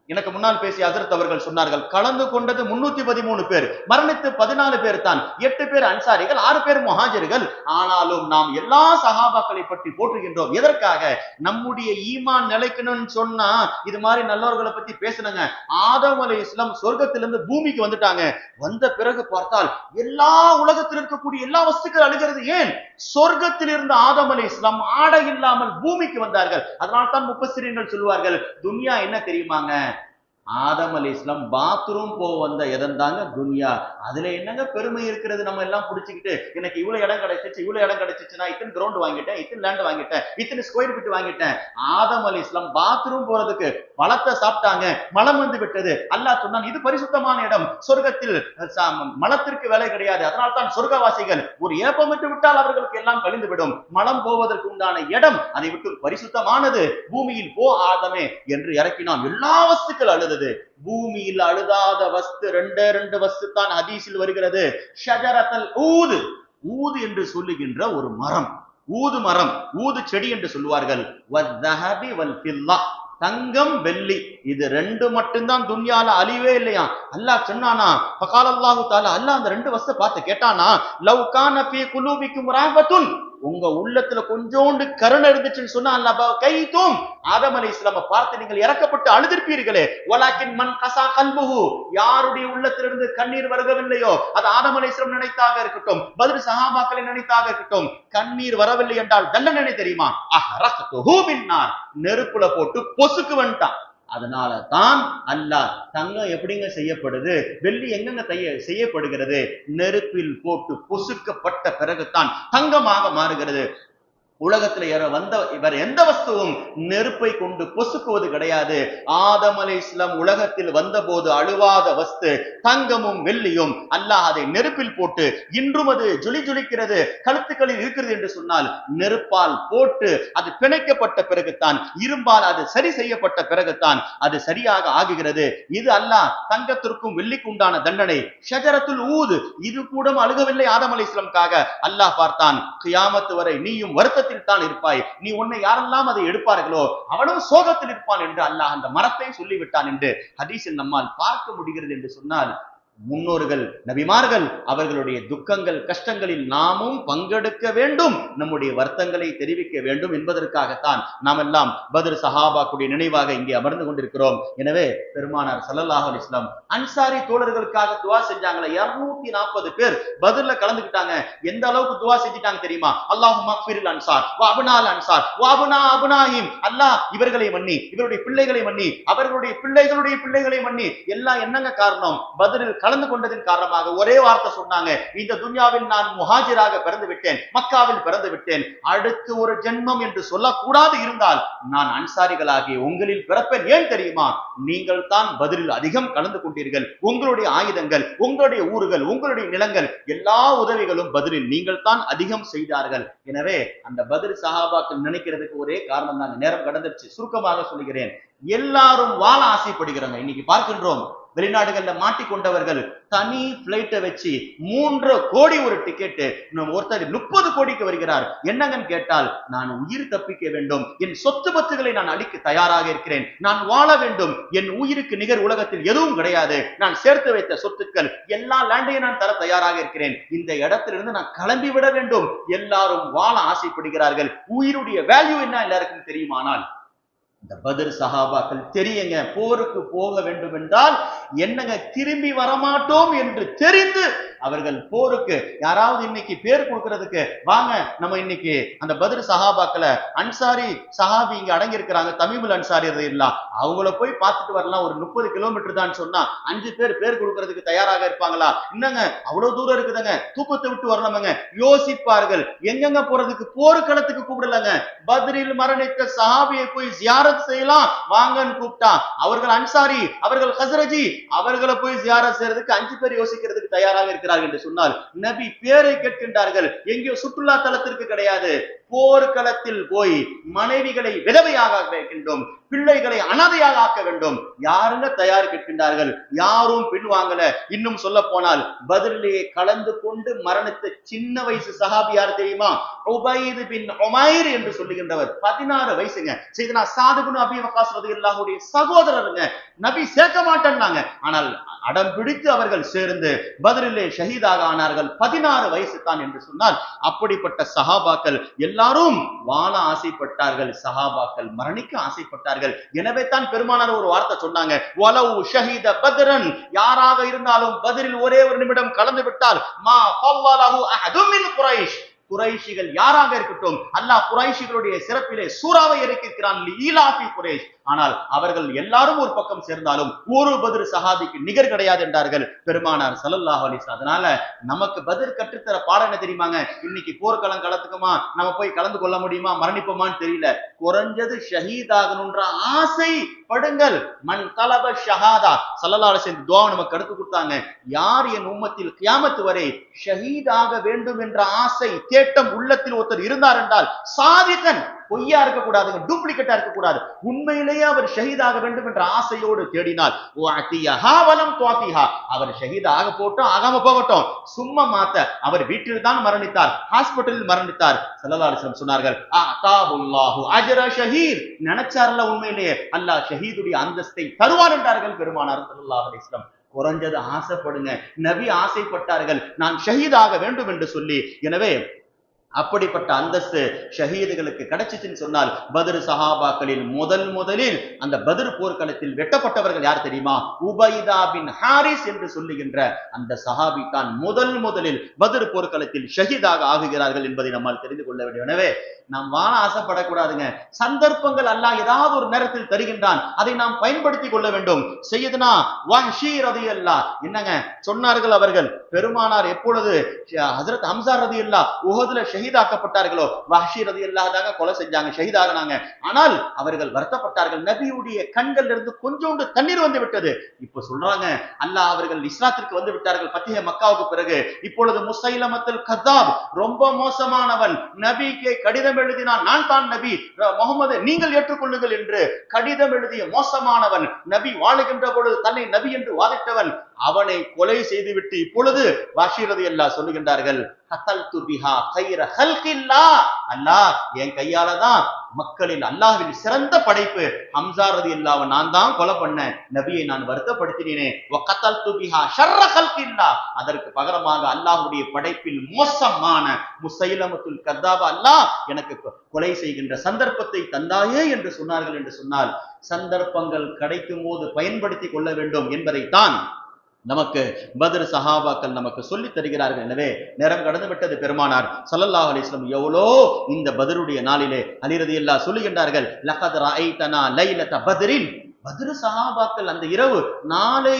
எனக்கு முன்னால் பேசிய ஹஜ்ரத் அவர்கள் சொன்னார்கள், கலந்து கொண்டது 313 பேர், மரணித்து 14 பேர் தான், 8 பேர் அன்சாரிகள், 6 பேர் முஹாஜிர்கள். ஆனாலும் நாம் எல்லா சஹாபாக்களை பற்றி போற்றுகின்றோம். எதற்காக? நம்முடைய ஈமான் நிலைக்கணும்னு சொன்னா இது மாதிரி நல்லவர்களை பத்தி பேசணுங்க. ஆதம் அலைஹிஸ்ஸலாம் சொர்க்கத்திலிருந்து பூமிக்கு வந்துட்டாங்க. வந்த பிறகு பார்த்தால் எல்லா உலகத்தில் இருக்கக்கூடிய எல்லா வஸ்துக்கள் அழுகிறது. ஏன்? சொர்க்கத்தில் இருந்த ஆதம் அலைஹிஸ்ஸலாம் ஆடை இல்லாமல் பூமிக்கு வந்தார்கள். அதனால்தான் முஃபஸ்ஸிரீன்கள் சொல்வார்கள், துன்யா என்ன தெரியுமாங்க, ஆதம் அலைஹிஸ்ஸலாம் பாத்ரூம் போக வந்த இடம் தாங்க துன்யா. அதுல என்னங்க பெருமை இருக்கிறது? நம்ம எல்லாம் புடிச்சுக்கிட்டு எனக்கு இவ்வளவு இடம் கிடைச்சிச்சுன்னா இத்தனை கிரவுண்ட் வாங்கிட்டேன், இத்தனை லேண்ட் வாங்கிட்டேன், இத்தனை ஸ்கொயர் ஃபீட் வாங்கிட்டேன். ஆதம் அலைஹிஸ்ஸலாம் பாத்ரூம் போறதுக்கு பழத்தை சாப்பிட்டாங்க, மலம் வந்து விட்டது. அல்லாஹ் சொன்னான், இது பரிசுத்தமான இடம், சொர்க்கத்தில் மலத்திற்கு வேலை கிடையாது. அதனால் தான் சொர்க்கவாசிகள் ஒரு ஏப்பமிட்டு விட்டால் அவர்களுக்கு எல்லாம் கழிந்து விடும். மலம் போவதற்கு உண்டான இடம் அதை விட்டு பரிசுத்தமானது. பூமியில் போ ஆதமே என்று இறக்கினான். எல்லா வஸ்துக்கள் அழுது. பூமியில் அழுதாத வஸ்து ரெண்டு வஸ்து தான் ஹதீஸில் வருகிறது. ஷஜரத்தல் ஊது, ஊது என்று சொல்லுகின்ற ஒரு மரம், ஊது மரம், ஊது செடி என்று சொல்லுவார்கள். வஸ்ஸஹபி வல் ஃபில்லா, தங்கம் வெள்ளி, இது 2 மட்டும்தான் துன்யால அழிவே இல்லையா. அல்லாஹ் சொன்னானா, ஃபகாலல்லாஹு தஆலா, அல்லாஹ் அந்த 2 வஸ்து பார்த்து கேட்டானா, லவ் கான ஃபீ குலூபிக்கும் ரஹ்பத்துன், உங்க உள்ளத்துல கொஞ்சோண்டு கருணை இருந்துச்சுன்னு சொன்னா அல்லாஹ் கைதும், ஆதம் அலைஹிஸ்ஸலாமை பார்த்து நீங்கள் இறக்கப்பட்டு அழுதிருப்பீர்களே. வலாக்கின் மன் கஸா கல்புஹு, யாருடைய உள்ளத்திலிருந்து கண்ணீர் வரவில்லையோ, அது ஆதம் அலைஹிஸ்ஸலாம் நினைத்தாக இருக்கட்டும், பத்ர் சஹாபாக்களை நினைத்தாக இருக்கட்டும், கண்ணீர் வரவில்லை என்றால் தண்டனை தெரியுமா? அஹ்ரக்துஹு பின்னார், நெருப்புல போட்டு பொசுக்கு வந்துட்டான். அதனால தான் அல்லாஹ், தங்கம் எப்படிங்க செய்யப்படுது, வெள்ளி எங்கங்க செய்யப்படுகிறது? நெருப்பில் போட்டு பொசுக்கப்பட்ட பிறகுதான் தங்கமாக மாறுகிறது. உலகத்துல வந்த இவர் எந்த வஸ்துவும் நெருப்பை கொண்டு பொசுக்குவது கிடையாது. ஆதம் அலைஹிஸ்ஸலாம் உலகத்தில் வந்த போது அழுவாத வஸ்து தங்கமும் வெள்ளியும். அல்லாஹ் அதை நெருப்பில் போட்டு இன்றும் அது ஜொலிக்கிறது, கழுத்துக்களில் இருக்கிறது என்று சொன்னால் நெருப்பால் போட்டு அது பிணைக்கப்பட்ட பிறகுதான், இரும்பால் அது சரி செய்யப்பட்ட பிறகுதான் அது சரியாக ஆகுகிறது. இது அல்லாஹ் தங்கத்திற்கும் வெள்ளிக்கு உண்டான தண்டனை. ஷஜரத்துல் ஊது, இது கூட அழுகவில்லை ஆதம் அலைஹிஸ்ஸலாமுக்காக. அல்லாஹ் பார்த்தான், கியாமத்து வரை நீயும் வருத்தத்தில் தான் இருப்பாய், நீ உன்னை யாரெல்லாம் அதை எடுப்பார்களோ அவனும் சோகத்தில் இருப்பான் என்று அல்லாஹ் அந்த மரத்தை சொல்லிவிட்டான் என்று ஹதீஸில் நம்மால் பார்க்க முடிகிறது. என்று சொன்னால் முன்னோர்கள் நபிமார்கள் அவர்களுடைய துக்கங்கள் கஷ்டங்களில் நாமும் பங்கெடுக்க வேண்டும், நம்முடைய வருத்தங்களை தெரிவிக்க வேண்டும் என்பதற்காகத்தான் நாம் எல்லாம் பத்ர் சஹாபாக்குடைய நினைவாக இங்கே அமர்ந்து கொண்டிருக்கிறோம். எனவே பெருமானார் ஸல்லல்லாஹு அலைஹி வஸல்லம் அன்சாரி தோழர்களுக்காக துஆ செஞ்சாங்களே, 240 பேர் பத்ர்ல கலந்துக்கிட்டாங்க. எந்த அளவுக்கு துஆ செஞ்சிட்டாங்க தெரியுமா? அல்லாஹும்ம ஃபிரில் அன்சார் வ அப்னால் அன்சார் வ அப்னா அப்னாஹிம், அல்லாஹ் இவர்களை மன்னி, இவருடைய பிள்ளைகளை மன்னி, அவர்களுடைய பிள்ளைகளுடைய பிள்ளைகளை மன்னி. எல்லாம் என்னங்க காரணம்? பத்ரில் கலந்து கொண்டதின் காரணமாக ஒரே வார்த்தை சொன்னாங்க, இந்த துன்யாவில் நான் முஹாஜிராக பிறந்து விட்டேன், மக்காவில் பிறந்து விட்டேன், அடுத்து ஒரு ஜென்மம் என்று சொல்லக்கூடாது இருந்தால் நான் அன்சாரிகளாகிய உங்களில் பிறப்பேன். ஏன் தெரியுமா? நீங்கள் தான் பத்ரில் அதிகம் கலந்து கொண்டீர்கள், உங்களுடைய ஆயுதங்கள், உங்களுடைய ஊர்கள், உங்களுடைய நிலங்கள், எல்லா உதவிகளும் பத்ரில் நீங்கள் தான் அதிகம் செய்தார்கள். எனவே அந்த பத்ர் சஹாபாக்கள் நினைக்கிறதுக்கு ஒரே காரணம் தான். நேரம் கடந்துருச்சு, சுருக்கமாக சொல்லுகிறேன். எல்லாரும் வாழ ஆசைப்படுகிறாங்க. இன்னைக்கு பார்க்கின்றோம், வெளிநாடுகள்ல மாட்டிக்கொண்டவர்கள் தனி பிளைட்டை வச்சு 3 கோடி ஒரு டிக்கெட், ஒருத்தர் 30 கோடிக்கு வருகிறார். என்னங்கன்னு கேட்டால், நான் உயிர் தப்பிக்க வேண்டும், என் சொத்து பத்துகளை நான் அளிக்க தயாராக இருக்கிறேன், நான் வாழ வேண்டும், என் உயிருக்கு நிகர் உலகத்தில் எதுவும் கிடையாது, நான் சேர்த்து வைத்த சொத்துக்கள் எல்லா லேண்டையும் நான் தர தயாராக இருக்கிறேன், இந்த இடத்திலிருந்து நான் கிளம்பி விட வேண்டும். எல்லாரும் வாழ ஆசைப்படுகிறார்கள். உயிருடைய வேல்யூ என்ன எல்லாருக்கும் தெரியுமானால், இந்த பத்ர் சஹாபாக்கள் தெரியுங்க, போருக்கு போக வேண்டும் என்றால் என்னங்க திரும்பி வரமாட்டோம் என்று தெரிந்து அவர்கள் போருக்கு, யாராவது இன்னைக்கு பேர் கொடுக்கிறதுக்கு வாங்க நம்ம இன்னைக்கு அந்த பத்ர் சஹாபாக்களை, அன்சாரி சஹாபி இங்க அடங்கி இருக்கிறாங்க, தமிமுல் அன்சாரி எல்லாம், அவங்கள போய் பார்த்துட்டு வரலாம், ஒரு 30 கிலோமீட்டர் தான் சொன்னா 5 பேர் கொடுக்கறதுக்கு தயாராக இருப்பாங்களா? என்னங்க அவ்வளவு தூரம் இருக்குதுங்க, தூக்கத்தை விட்டு வரணுங்க, யோசிப்பார்கள். எங்கெங்க போறதுக்கு? போர்க்களத்துக்கு கூப்பிடலங்க, பத்ரில் மரணித்த சஹாபியை போய் ஜியாரத் செய்யலாம் வாங்கன்னு கூப்பிட்டா, அவர்கள் அன்சாரி, அவர்கள் ஹஸ்ரஜி, அவர்களை போய் ஜியாரத் செய்யறதுக்கு 5 பேர் யோசிக்கிறதுக்கு தயாராக இருக்கிறார்கள் என்று சொன்னால், நபி பேரை கேட்கின்றார்கள். எங்கேயோ சுற்றுலா தலத்திற்கு கிடையாது, போர்க்களத்தில் போய் மனைவிகளை விதவையாக வைக்கின்றோம், பிள்ளைகளை அனாதையாக ஆக்க வேண்டும். யாருங்க தயார் கேட்கின்றார்கள்? யாரும் பின்வாங்கல. இன்னும் சொல்ல போனால் பத்ரிலே கலந்து கொண்டு மரணித்த சின்ன வயசு சஹாபி யார் தெரியுமா? உபைத் பின் உமைர் என்று சொல்லுகின்றவர். 16 வயசுங்க. சையதுனா சாத் இப்னு அபீ வக்காஸ் ரலியல்லாஹு அன்ஹு சகோதரருங்க. நபி சேர்க்க மாட்டேன்னாங்க, ஆனால் அடம் பிடித்து அவர்கள் சேர்ந்து பத்ரிலே ஷஹீதாக ஆனார்கள். 16 வயசு தான் என்று சொன்னால், அப்படிப்பட்ட சஹாபாக்கள் எல்லாரும் வாழ ஆசைப்பட்டார்கள், சஹாபாக்கள் மரணிக்க ஆசைப்பட்டார்கள். எனவே தான் பெருமானார் ஒரு வார்த்தை சொன்னாங்க, வலவு ஷஹீத பத்ரன், யாராக இருந்தாலும் பத்ரில் ஒரே ஒரு நிமிடம் கலந்து விட்டால் மா ஃபல்லலஹு அஹதும் மின் குரைஷ், குறைஷிகள் யாராக இருக்கட்டும், அல்லாஹ் குறைஷிகளுடைய சிறப்பிலே சூறாவை இறக்கியிருக்கிறான், ஈலாஃபி குறைஷ். ஆனால் அவர்கள் எல்லாரும் ஒரு பக்கம் சேர்ந்தாலும் ஒரு பத்ர் சஹாபிக்கு நிகர் கிடையாது என்றார்கள் பெருமானார் ஸல்லல்லாஹு அலைஹி வஸல்லம். அதனால நமக்கு பத்ர் கற்றுத்தர பாடம் என்ன தெரியுமாங்க? இன்னைக்கு போர்க்களம் கலத்துக்குமா, நம்ம போய் கலந்து கொள்ள முடியுமா, மரணிப்போமான்னு தெரியல, குறைஞ்சது ஷஹீதாகணுன்ற ஆசை படுங்கள். மன் தலப ஷஹாதா, ஸல்லல்லாஹு அலைஹி வஸல்லம் துஆ நமக்கு எடுத்து கொடுத்தாங்க. யார் என் உம்மத்தில் கியாமத் வரை ஷஹீதாக வேண்டும் என்ற ஆசை தேட்டம் உள்ளத்தில் ஒருத்தர் இருந்தார் என்றால், சாதிகன், பொய்யா இருக்கக்கூடாதுங்க, டூப்ளிகேட்டா இருக்கக்கூடாது, உண்மையிலேயே அவர் ஷஹீதாக வேண்டும் என்ற ஆசையோடு தேடினால், அவர் ஷஹீதாக போட்டோம், ஆகாம போகட்டும், சும்மா மாத்த, அவர் வீட்டில் தான் மரணித்தார், ஹாஸ்பிட்டலில் மரணித்தார். ஸல்லல்லாஹு அலைஹி வஸல்லம் சொன்னார்கள், அதாஹுல்லாஹு அஜ்ர ஷஹீத், நினைச்சார்ல உண்மையிலேயே அல்லாஹ் ஷஹீதுடைய அந்தஸ்தை தருவார் என்றார்கள் பெருமானார் ஸல்லல்லாஹு அலைஹி வஸல்லம். குறைஞ்சது ஆசைப்படுங்க. நபி ஆசைப்பட்டார்கள், நான் ஷஹீதாக வேண்டும் என்று சொல்லி. எனவே அப்படிப்பட்ட அந்தஸ்து ஷஹீதுகளுக்கு கிடைச்சிச்சுன்னு சொன்னால், பத்ர் சஹாபாக்களில் முதலில் அந்த பத்ர் போர்க்களத்தில் வெட்டப்பட்டவர்கள் யார் தெரியுமா? உபைதா பின் ஹாரிஸ் என்று சொல்லுகின்ற அந்த சஹாபி தான் முதலில் பத்ர் போர்க்களத்தில் ஷஹீதாக ஆகுகிறார்கள் என்பதை நம்மால் தெரிந்து கொள்ள வேண்டும். எனவே நாம் வாழ ஆசைப்படக்கூடாதுங்க. சந்தர்ப்பங்கள் அல்லாஹ் ஏதாவது ஒரு நேரத்தில் தருகின்றான், அதை நாம் பயன்படுத்தி கொள்ள வேண்டும். சையதுனா வஹ்ஷி ரலியல்லாஹ் என்னங்க சொன்னார்கள்? அவர்கள் பெருமானார் எப்பொழுது ஹஜ்ரத் ஹம்ஸா ரலியல்லாஹ் உஹதுல ஷஹீதாக்கப்பட்டார்களோ, வஹ்ஷி ரலியல்லாஹ் தாங்க கொலை செஞ்சாங்க, ஷஹீதானாங்க. ஆனால் அவர்கள் வருத்தப்பட்டார்கள், நபியுடைய கண்கள் இருந்து கொஞ்சோண்டு தண்ணீர் வந்து விட்டது. இப்ப சொல்றாங்க, அல்லாஹ் அவர்கள் இஸ்லாத்திற்கு வந்து விட்டார்கள் ஃபத்ஹ் மக்காவுக்கு பிறகு. இப்பொழுது முஸைலமத்துல் கஸாப் ரொம்ப மோசமானவன், நபிக்கு கடிதம் எழுதினான், நான் தான் நபி, முகமது நீங்கள் ஏற்றுக்கொள்ளுங்கள் என்று கடிதம் எழுதிய மோசமானவன், நபி வாழுகின்ற பொழுது தன்னை நபி என்று வாதிட்டவன், அவனை கொலை செய்துவிட்டு இப்பொழுது வாஷி ரலியல்லாஹு சொல்லுகின்றார்கள், கதல்து பிஹா கைர ஹல்கில்லாஹ், அல்லாஹ் என் கையால தான் மக்களில் அல்லாஹ்வின் சிறந்த படைப்பு ஹம்ஸா ரலியல்லாஹு நான் தான் கொலை பண்ணேன், நபியை நான் வருத்தப்படுத்தினேனே. வகதல்து பிஹா ஷர்ர ஹல்கில்லாஹ், அதற்கு பகரமாக அல்லாஹ்வுடைய படைப்பில் மோசமான முஸைலமத்துல் கத்தாப் அல்லாஹ் எனக்கு கொலை செய்கின்ற சந்தர்ப்பத்தை தந்தாயே என்று சொன்னார்கள். என்று சொன்னால் சந்தர்ப்பங்கள் கிடைக்கும் போது பயன்படுத்தி கொள்ள வேண்டும் என்பதைத்தான் நமக்கு பத்ர் சஹாபாக்கள் நமக்கு சொல்லி தருகிறார்கள். எனவே நேரம் கடந்து விட்டது. பெருமானார் ஸல்லல்லாஹு அலைஹி வஸல்லம் எவ்வளோ இந்த பத்ருடைய நாளிலே அலி ரலியல்லாஹு சொல்லுகின்றார்கள், லகத் ரஅய்தனா லைலத பத்ரின், பத்ர் சஹாபாக்கள் அந்த இரவு, நாளை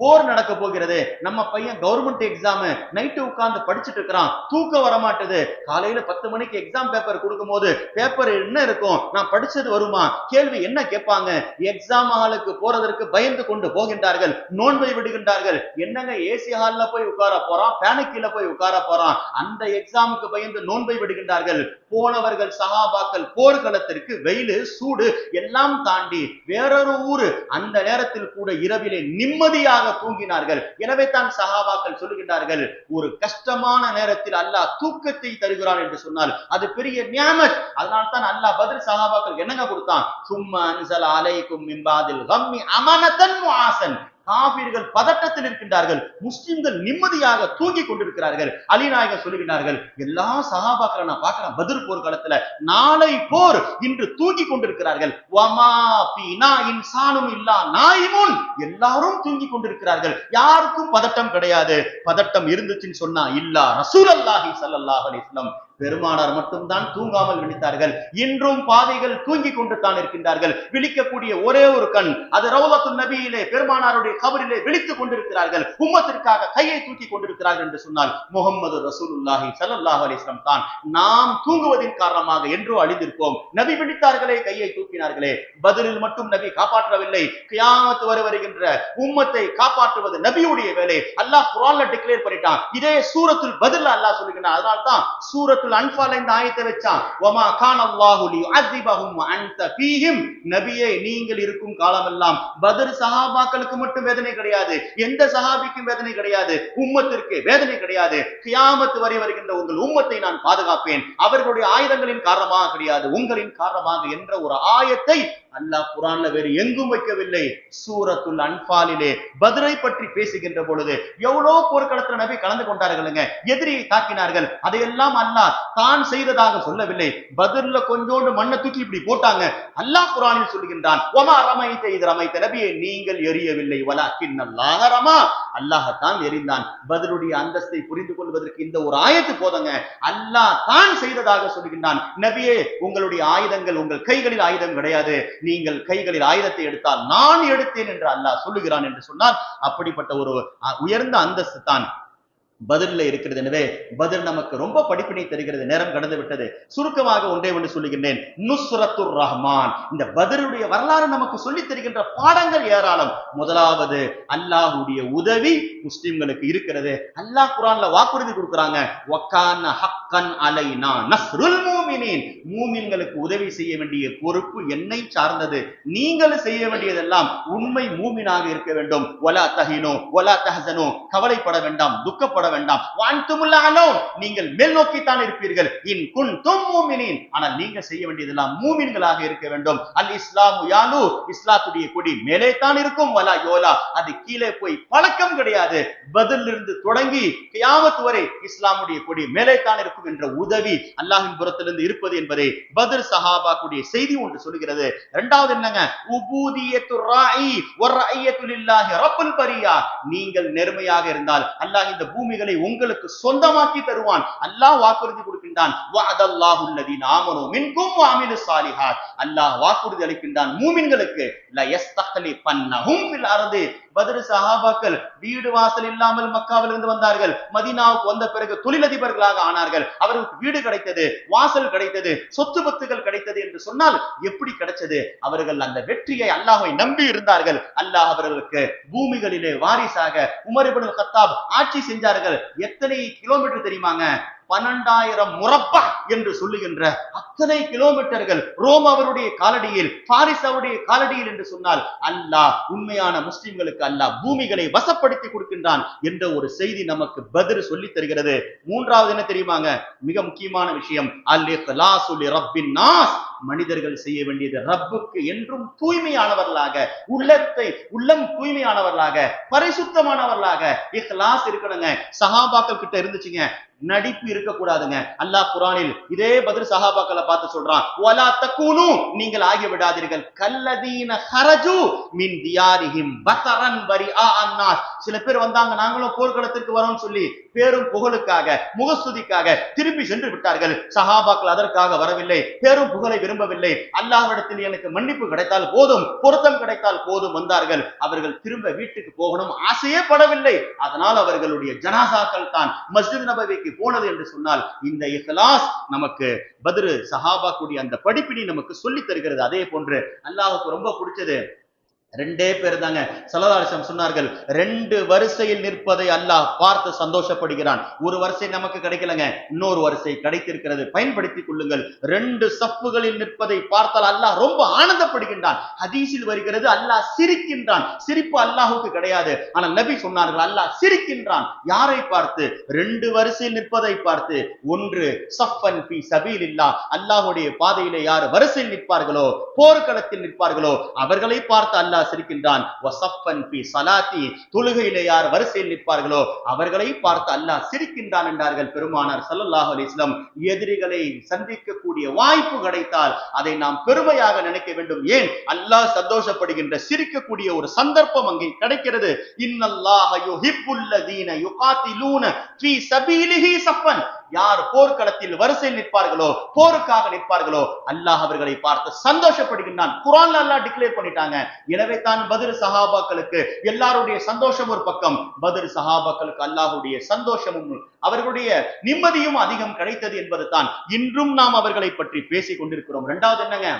போர் நடக்க போகிறது, நம்ம பையன் கவர்மெண்ட் எக்ஸாம் நைட்டு உட்கார்ந்து படிச்சுட்டு இருக்கிறான், தூக்கம் வரமாட்டுது, காலையில 10 மணிக்கு எக்ஸாம் பேப்பர் கொடுக்கும் போது பேப்பர் என்ன இருக்கும், நான் படிச்சது வருமா, கேள்வி என்ன கேட்பாங்க, எக்ஸாம் ஹாலுக்கு போறதற்கு பயந்து கொண்டு போகின்றார்கள், நோன்பை விடுகின்றார்கள். என்னங்க ஏசி ஹால்ல போய் உட்கார போறான், பேனக்கில போய் உட்கார போறான், அந்த எக்ஸாமுக்கு பயந்து நோன்பை விடுகின்றார்கள். போனவர்கள் சஹாபாக்கள் போர்க்களத்திற்கு வெயிலு சூடு எல்லாம் தாண்டி வேறொரு ஊரு, அந்த நேரத்தில் கூட இரவிலே நிம்மதியாக தூங்கினார்கள். எனவே தான் சஹாபாக்கள் சொல்லுகின்றார்கள், ஒரு கஷ்டமான நேரத்தில் அல்லாஹ் தூக்கத்தை தருகிறான் என்று சொன்னால் அது பெரிய நியாமத். அதனால் தான் அல்லாஹ் பத்ர் சஹாபாக்கள் என்னங்க கொடுத்தான், சும்மா அன்ஸல அலைக்கும் மின் பாதில் கம்மி அமானத்தன் முஆசன், காஃபிர்கள் பதட்டத்தில் இருக்கின்றார்கள், முஸ்லிம்கள் நிம்மதியாக தூங்கி கொண்டிருக்கிறார்கள். அலி நாயகம் சொல்லுகிறார்கள், எல்லா சஹாபாக்களை நான் பார்க்கிறேன் பத்ர் போர் காலத்துல, நாளை போர் இன்று தூங்கி கொண்டிருக்கிறார்கள். வமா ஃபீனா இன்சானும் இல்லா நாயிமுன், எல்லாரும் தூங்கி கொண்டிருக்கிறார்கள், யாருக்கும் பதட்டம் கிடையாது. பதட்டம் இருந்துச்சுன்னு சொன்னா இல்லா ரசூலுல்லாஹி ஸல்லல்லாஹு அலைஹி வஸல்லம் பெருமானார் மட்டும்தான் தூங்காமல் விழித்தார்கள். இன்றும் பாதைகள் தூங்கி கொண்டு தான் இருக்கின்றார்கள். விழிக்கக்கூடிய ஒரே ஒரு கண் அது ரௌலத்துன் நபியிலே பெருமானாருடைய கபரிலே விழித்துக் கொண்டிருக்கிறார்கள், உம்மத்திற்காக கையை தூக்கி கொண்டிருக்கிறார்கள் என்று சொன்னால் முஹம்மது ரசூலுல்லாஹி ஸல்லல்லாஹு அலைஹி வஸல்லம் தான். நாம் தூங்குவதின் காரணமாக என்றோ அழிந்திருப்போம். நபி விழித்தார்களே, கையை தூக்கினார்களே. பத்ரில் மட்டும் நபி காப்பாற்றவில்லை, கியாமத் வரை வருகின்ற உம்மத்தை காப்பாற்றுவது நபியுடைய வேலை. அல்லாஹ் குர்ஆன்ல டிக்ளேர் பண்ணிட்டான். இதே சூரத்துல் பத்ர்ல அல்லாஹ் சொல்லுகிறான். அதனால தான் சூரத்துல் அன்ஃபால் இந்த ஆயத்தை வச்சான், வமா கான அல்லாஹு லியுஅஸிபஹும் வ அன்த ஃபீஹிம், நபியே நீங்கள் இருக்கும் காலமெல்லாம் பத்ர் சஹாபாக்களுக்கு மட்டும் வேதனை கிடையாது, எந்த சஹாபிக்கும் வேதனை கிடையாது, உம்மத்திற்கு வேதனை கிடையாது. கியாமத் வரை வருகின்ற உங்கள் உம்மத்தை நான் பாதுகாப்பேன், அவர்களுடைய ஆயுதங்களின் காரணமாக கிடையாது, உங்களின் காரணமாக என்ற ஒரு ஆயத்தை அல்லாஹ் குர்ஆன்ல வேறு எங்கும் வைக்கவில்லை. சூரத்துல் அன்ஃபாலிலே பத்ரை பற்றி பேசுகின்ற பொழுது எவ்வளவு போர்க்களத்தில் நபி கலந்து கொண்டார்களுங்க, எதிரியை தாக்கினார்கள், அதையெல்லாம் அல்லாஹ் தான் செய்ததாக சொல்லவில்லை. பத்ர்ல கொஞ்சோண்டு மண்ணை தூக்கி இப்படி போட்டாங்க. அல்லாஹ் குர்ஆனில் சொல்லுகின்றான், வமா ரமைத இத் ரமைத, நபியே நீங்கள் எரியவில்லை, வலாக்கின் அல்லாஹ் ரமா, அல்லாஹ் தான் எறிந்தான். பத்ருடைய அந்தஸ்தை புரிந்து கொள்வதற்கு இந்த ஒரு ஆயத்து போதங்க. அல்லாஹ் தான் செய்ததாக சொல்லுகின்றான். நபியே உங்களுடைய ஆயுதங்கள், உங்கள் கைகளில் ஆயுதம் கிடையாது, நீங்கள் கைகளில் ஆயுதத்தை எடுத்தால் நான் எடுத்தேன் என்று அல்லாஹ் சொல்லுகிறான் என்று சொன்னால் அப்படிப்பட்ட ஒரு உயர்ந்த அந்தஸ்து தான் பத்ர்ல இருக்கிறது. எனவே பத்ர் நமக்கு ரொம்ப படிப்பினை தருகிறது. நேரம் கடந்து விட்டது. சுருக்கமாக ஒன்றே ஒன்று சொல்லுகின்றேன், நுஸ்ரத்துர் ரஹ்மான். இந்த பத்ருடைய வரலாறு நமக்கு சொல்லி தருகின்ற பாடங்கள் ஏராளம். முதலாவது அல்லாஹ்வுடைய உதவி முஸ்லிம்களுக்கு இருக்கிறது. அல்லாஹ் குர்ஆன்ல வாக்குறுதி கொடுக்கிறாங்க, வகான ஹக்கன் அலைனா நஸ்ருல் மூமினீன், மூமின்களுக்கு உதவி செய்ய வேண்டிய பொறுப்பு என்னை சார்ந்தது, நீங்கள் செய்ய வேண்டியதெல்லாம் உண்மை மூமினாக இருக்க வேண்டும். வலா தஹினு வலா தஹஸனு, கவலைப்பட வேண்டாம், துக்கப்பட வேண்டாம். வான்துமுல் அலௌன், நீங்கள் மேல் நோக்கித்தான் இருப்பீர்கள். இன் குன்தும் மூமினீன், ஆனால் நீங்க செய்ய வேண்டியதெல்லாம் மூமின்களாக இருக்க வேண்டும். அல் இஸ்லாமு யாலு, இஸ்லாத்துடைய கொடி மேலே தான் இருக்கும், வலா யோலா, அது கீழே போய் பழக்கம் கிடையாது. பத்ரிலிருந்து தொடங்கி கியாமத் வரை இஸ்லாமுடைய கொடி மேலே தான் இருக்கும் என்ற உதவி அல்லாஹ்வின் புறத்திலிருந்து இருப்பது என்பதை பத்ர் சஹாபாக்குடைய செய்தி ஒன்று சொல்கிறது. இரண்டாவது என்னங்க, உபூதியத்துர் ராஇ வர்ரஇயத்து லில்லாஹி ரப்புல் பரியா, நீங்கள் நேர்மையாக இருந்தால் அல்லாஹ் இந்த பூமிகளை உங்களுக்கு சொந்தமாக்கி தருவான். அல்லாஹ் வாக்குறுதி கொடுக்கின்றான், வஅதல்லாஹு அல்லதீன ஆமனு மின்கும் வஅமிலுஸ் ஸாலிஹாத், அல்லாஹ் வாக்குறுதி அளிக்கின்றான் மூமின்களுக்கு, லா யஸ்தக்லிஃபன்னஹும் ஃபில் அர்தி. பத்ர் சஹாபாக்கள் வீடு வாசல் இல்லாமல் மக்காவிலிருந்து வந்தார்கள். மதீனாவுக்கு வந்த பிறகு தொழிலதிபர்களாக ஆனார்கள். அவர்களுக்கு வீடு கிடைத்தது, வாசல் கிடைத்தது, சொத்து பத்துகள் கிடைத்தது என்று சொன்னால் எப்படி கிடைச்சது? அவர்கள் அந்த வெற்றியை அல்லாஹ்வை நம்பி இருந்தார்கள். அல்லாஹ் அவர்களுக்கு பூமிகளிலே வாரிசாக உமர் இப்னு கத்தாப் ஆட்சி செஞ்சார்கள். எத்தனை கிலோமீட்டர் தெரியுமாங்க? 12,000 முரப்பா என்று சொல்லுகின்ற அத்தனை கிலோமீட்டர்கள் ரோம் அவருடைய காலடியில், பாரிஸ் அவருடைய காலடியில் என்று சொன்னால் அல்லாஹ் உண்மையான முஸ்லிம்களுக்கு அல்லாஹ் பூமிகளை வசப்படுத்தி கொடுக்கின்றான் என்ற ஒரு செய்தி நமக்கு பத்ர் சொல்லி தருகிறது. மூன்றாவது என்ன தெரியுமாங்க? மிக முக்கியமான விஷயம், அல்-இக்லாஸு லிரப்பின் நாஸ். மனிதர்கள் செய்ய வேண்டியது ரப்புக்கு என்றும் தூய்மையானவர்களாக, உள்ளம் தூய்மையானவர்களாக, பரிசுத்தமானவர்களாக இக்லாஸ் இருக்கணுங்க. சஹாபாக்கள் கிட்ட இருந்துச்சுங்க, நடிப்பு இருக்கக்கூடாதுங்க. அல்லாஹ் குர்ஆனில் இதே பத்ர் சஹாபாக்களை பார்த்து சொல்றான், வலா தகூனு, நீங்கள் ஆகி விடாதீர்கள், கல்லதீன ஹரஜு மின் தியாரிஹிம் பதரன் பரிஆ அன்னாஸ். சில பேர் வந்தாங்க, நாங்களும் போர்க்களத்திற்கு வரோம்னு சொல்லி பேரும் புகழுக்காக, முகஸ்துதிக்காக திரும்பி சென்று விட்டார்கள். சஹாபாக்கள் அதற்காக வரவில்லை, பேரும் புகழை விரும்பவில்லை. அல்லாஹ்விடத்தில் எனக்கு மன்னிப்பு கிடைத்தால் போதும், பொருத்தம் கிடைத்தால் போதும் வந்தார்கள். அவர்கள் திரும்ப வீட்டுக்கு போகணும் ஆசையே படவில்லை. அதனால் அவர்களுடைய ஜனாசாக்கள் தான் மஸ்ஜித் நபவிக்கு போனது என்று சொன்னால், இந்த இக்லாஸ் நமக்கு பத்ர் சஹாபாக்குடைய அந்த படிப்பினை நமக்கு சொல்லி தருகிறது. அதே போன்று அல்லாஹ்வுக்கு ரொம்ப பிடிச்சது ரெண்டே பேர் தாங்க. ஸல்லல்லாஹு அலைஹி வஸல்லம் சொன்னார்கள், 2 வரிசையில் நிற்பதை அல்லாஹ் பார்த்து சந்தோஷப்படுகிறான். ஒரு வரிசை நமக்கு கிடைக்கலங்க, இன்னொரு வரிசை கிடைத்திருக்கிறது, பயன்படுத்திக் கொள்ளுங்கள். 2 சப்புகளில் நிற்பதை பார்த்தால் அல்லாஹ் ரொம்ப ஆனந்தப்படுகின்றான். ஹதீஸில் வருகிறது, அல்லாஹ் சிரிக்கின்றான். சிரிப்பு அல்லாஹ்வுக்கு கிடையாது, ஆனால் நபி சொன்னார்கள் அல்லாஹ் சிரிக்கின்றான். யாரை பார்த்து? 2 வரிசையில் நிற்பதை பார்த்து. ஒன்று சஃபன் ஃபீ சபீலில்லாஹ், அல்லாஹ்வுடைய பாதையிலே யார் வரிசையில் நிற்பார்களோ, போர்க்களத்தில் நிற்பார்களோ அவர்களை பார்த்து அல்லாஹ் சிரிக்கின்றான். வஸஃபன் ஃபீ ஸலாத்தி, தொழுகையிலே யார் வரிசையில் நிற்பார்களோ அவர்களை பார்த்து அல்லாஹ் சிரிக்கின்றான் என்றார்கள் பெருமானார் ஸல்லல்லாஹு அலைஹி வஸல்லம். எதிரிகளை சந்திக்கக்கூடிய வாய்ப்பு கிடைத்தால் அதை நாம் பெருமையாக நினைக்க வேண்டும். ஏன்? அல்லாஹ் சந்தோஷப்படுகின்ற, சிரிக்கக்கூடிய ஒரு சந்தர்ப்பம் அங்கே கிடைக்கிறது. இன்னல்லாஹ யுஹிப்புல்லதீன யுகாத்திலூன ஃபீ சபீலிஹி ஸஃபன், யார் போர்க்களத்தில் வரிசையில் நிற்பார்களோ, போருக்காக நிற்பார்களோ அல்லாஹ் அவர்களை பார்த்து சந்தோஷப்படுகின்றான். குர்ஆன்ல அல்லாஹ் டிக்ளேர் பண்ணிட்டாங்க. எனவே தான் பத்ர் சஹாபாக்களுக்கு எல்லாருடைய சந்தோஷம் ஒரு பக்கம், பத்ர் சஹாபாக்களுக்கு அல்லாஹ்வுடைய சந்தோஷமும் அவர்களுடைய நிம்மதியும் அதிகம் கிடைத்தது என்பது தான் இன்றும் நாம் அவர்களை பற்றி பேசிக் கொண்டிருக்கிறோம். இரண்டாவது என்னங்க?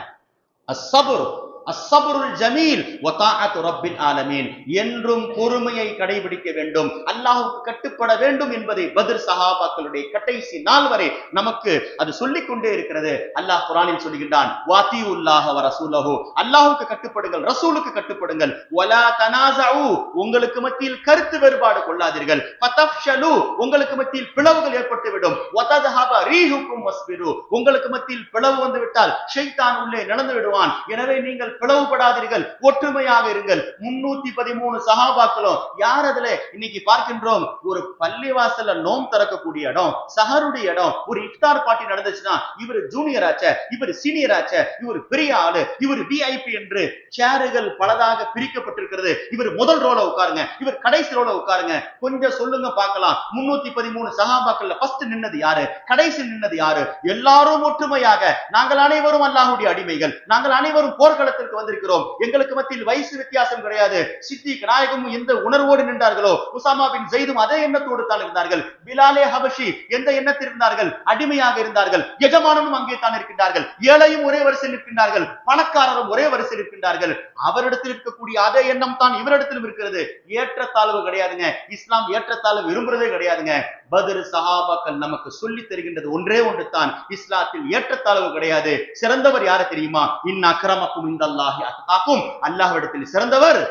அஸ்ஸப்ர், அஸ்ஸப்ருல் ஜமீல் வ தாஅத்து ரப்பில் ஆலமீன், என்றும் பொறுமையை கடைபிடிக்க வேண்டும், அல்லாஹ்வுக்கு கட்டுப்பட வேண்டும் என்பதை பத்ர் சஹாபாக்களுடைய கடைசி நாள் வரை நமக்கு அது சொல்லிக் கொண்டே இருக்கிறது. அல்லாஹ் குர்ஆனில் சொல்லுகின்றான், வாத்தியுல்லாஹ வ ரசூலஹு, அல்லாஹ்வுக்கு கட்டுப்படுங்கள், ரசூலுக்கு கட்டுப்படுங்கள். வலா தனாஸஉ, உங்களுக்கு மத்தியில் கருத்து வேறுபாடு கொள்ளாதீர்கள். ஃபதஃப்ஷலு, உங்களுக்கு மத்தியில் பிளவுகள் ஏற்பட்டுவிடும். வததஹப ரீஹுக்கும் வஸ்பிரு, உங்களுக்கு மத்தியில் பிளவு வந்து விட்டால் ஷைத்தான் உள்ளே நடந்து விடுவான். எனவே நீங்கள் பிளவுபடாதீர்கள், ஒற்றுமையாக இருங்கள். 313 சஹாபாக்களும் யார்? அதுல இன்னைக்கு பார்க்கின்றோம், ஒரு பள்ளிவாசல்ல நோம் திறக்கக்கூடிய இடம், சஹருடைய இடம், ஒரு இஃப்தார் பார்ட்டி நடந்துச்சுன்னா இவர் ஜூனியர் ஆச்ச, இவர் சீனியர் ஆச்ச, இவர் பெரிய ஆளு, இவர் விஐபி என்று சேர்கள் பலதாக பிரிக்கப்பட்டிருக்கிறது. இவர் முதல் ரோல உட்காருங்க, இவர் கடைசி ரோல உட்காருங்க. கொஞ்சம் சொல்லுங்க பார்க்கலாம், 313 சஹாபாக்கள்ல ஃபர்ஸ்ட் நின்னது யாரு, கடைசி நின்னது யாரு? எல்லாரும் ஒற்றுமையாக, நாங்கள் அனைவரும் அல்லாஹ்வுடைய அடிமைகள், நாங்கள் அனைவரும் போர்க்களத்தில் வந்திருக்கிறோம், எங்களுக்கு மத்தியில் வயசு வித்தியாசம் கிடையாது. சித்திக் நாயகமும் எந்த உணர்வோடு நின்றார்களோ, உசாமா பின் ஸைதும் அதே எண்ணத்தோடு தான் இருந்தார்கள். பிலாலே ஹபஷி எந்த எண்ணத்தில் இருந்தார்கள்? அடிமையாக இருந்தார்கள். எஜமானனும் அங்கே தான் இருக்கின்றார்கள். ஏழையும் ஒரே வரிசையில் இருக்கின்றார்கள், பணக்காரரும் ஒரே வரிசையில் இருக்கின்றார்கள். அவரிடத்தில் இருக்கக்கூடிய அதே எண்ணம் தான் இவரிடத்திலும் இருக்கிறது. ஏற்றத்தாழ்வு கிடையாதுங்க. இஸ்லாம் ஏற்றத்தாழ்வு விரும்புறதே கிடையாதுங்க. பத்ர் சஹாபாக்கள் நமக்கு சொல்லி தருகின்றது ஒன்றே ஒன்று தான், இஸ்லாத்தில் ஏற்றத்தாழ்வு கிடையாது. சிறந்தவர் யாரு தெரியுமா? இன் அக்ரமக்கும் இந்தல்லாஹி அத்காக்கும், அல்லாஹ்விடத்தில் சிறந்தவர்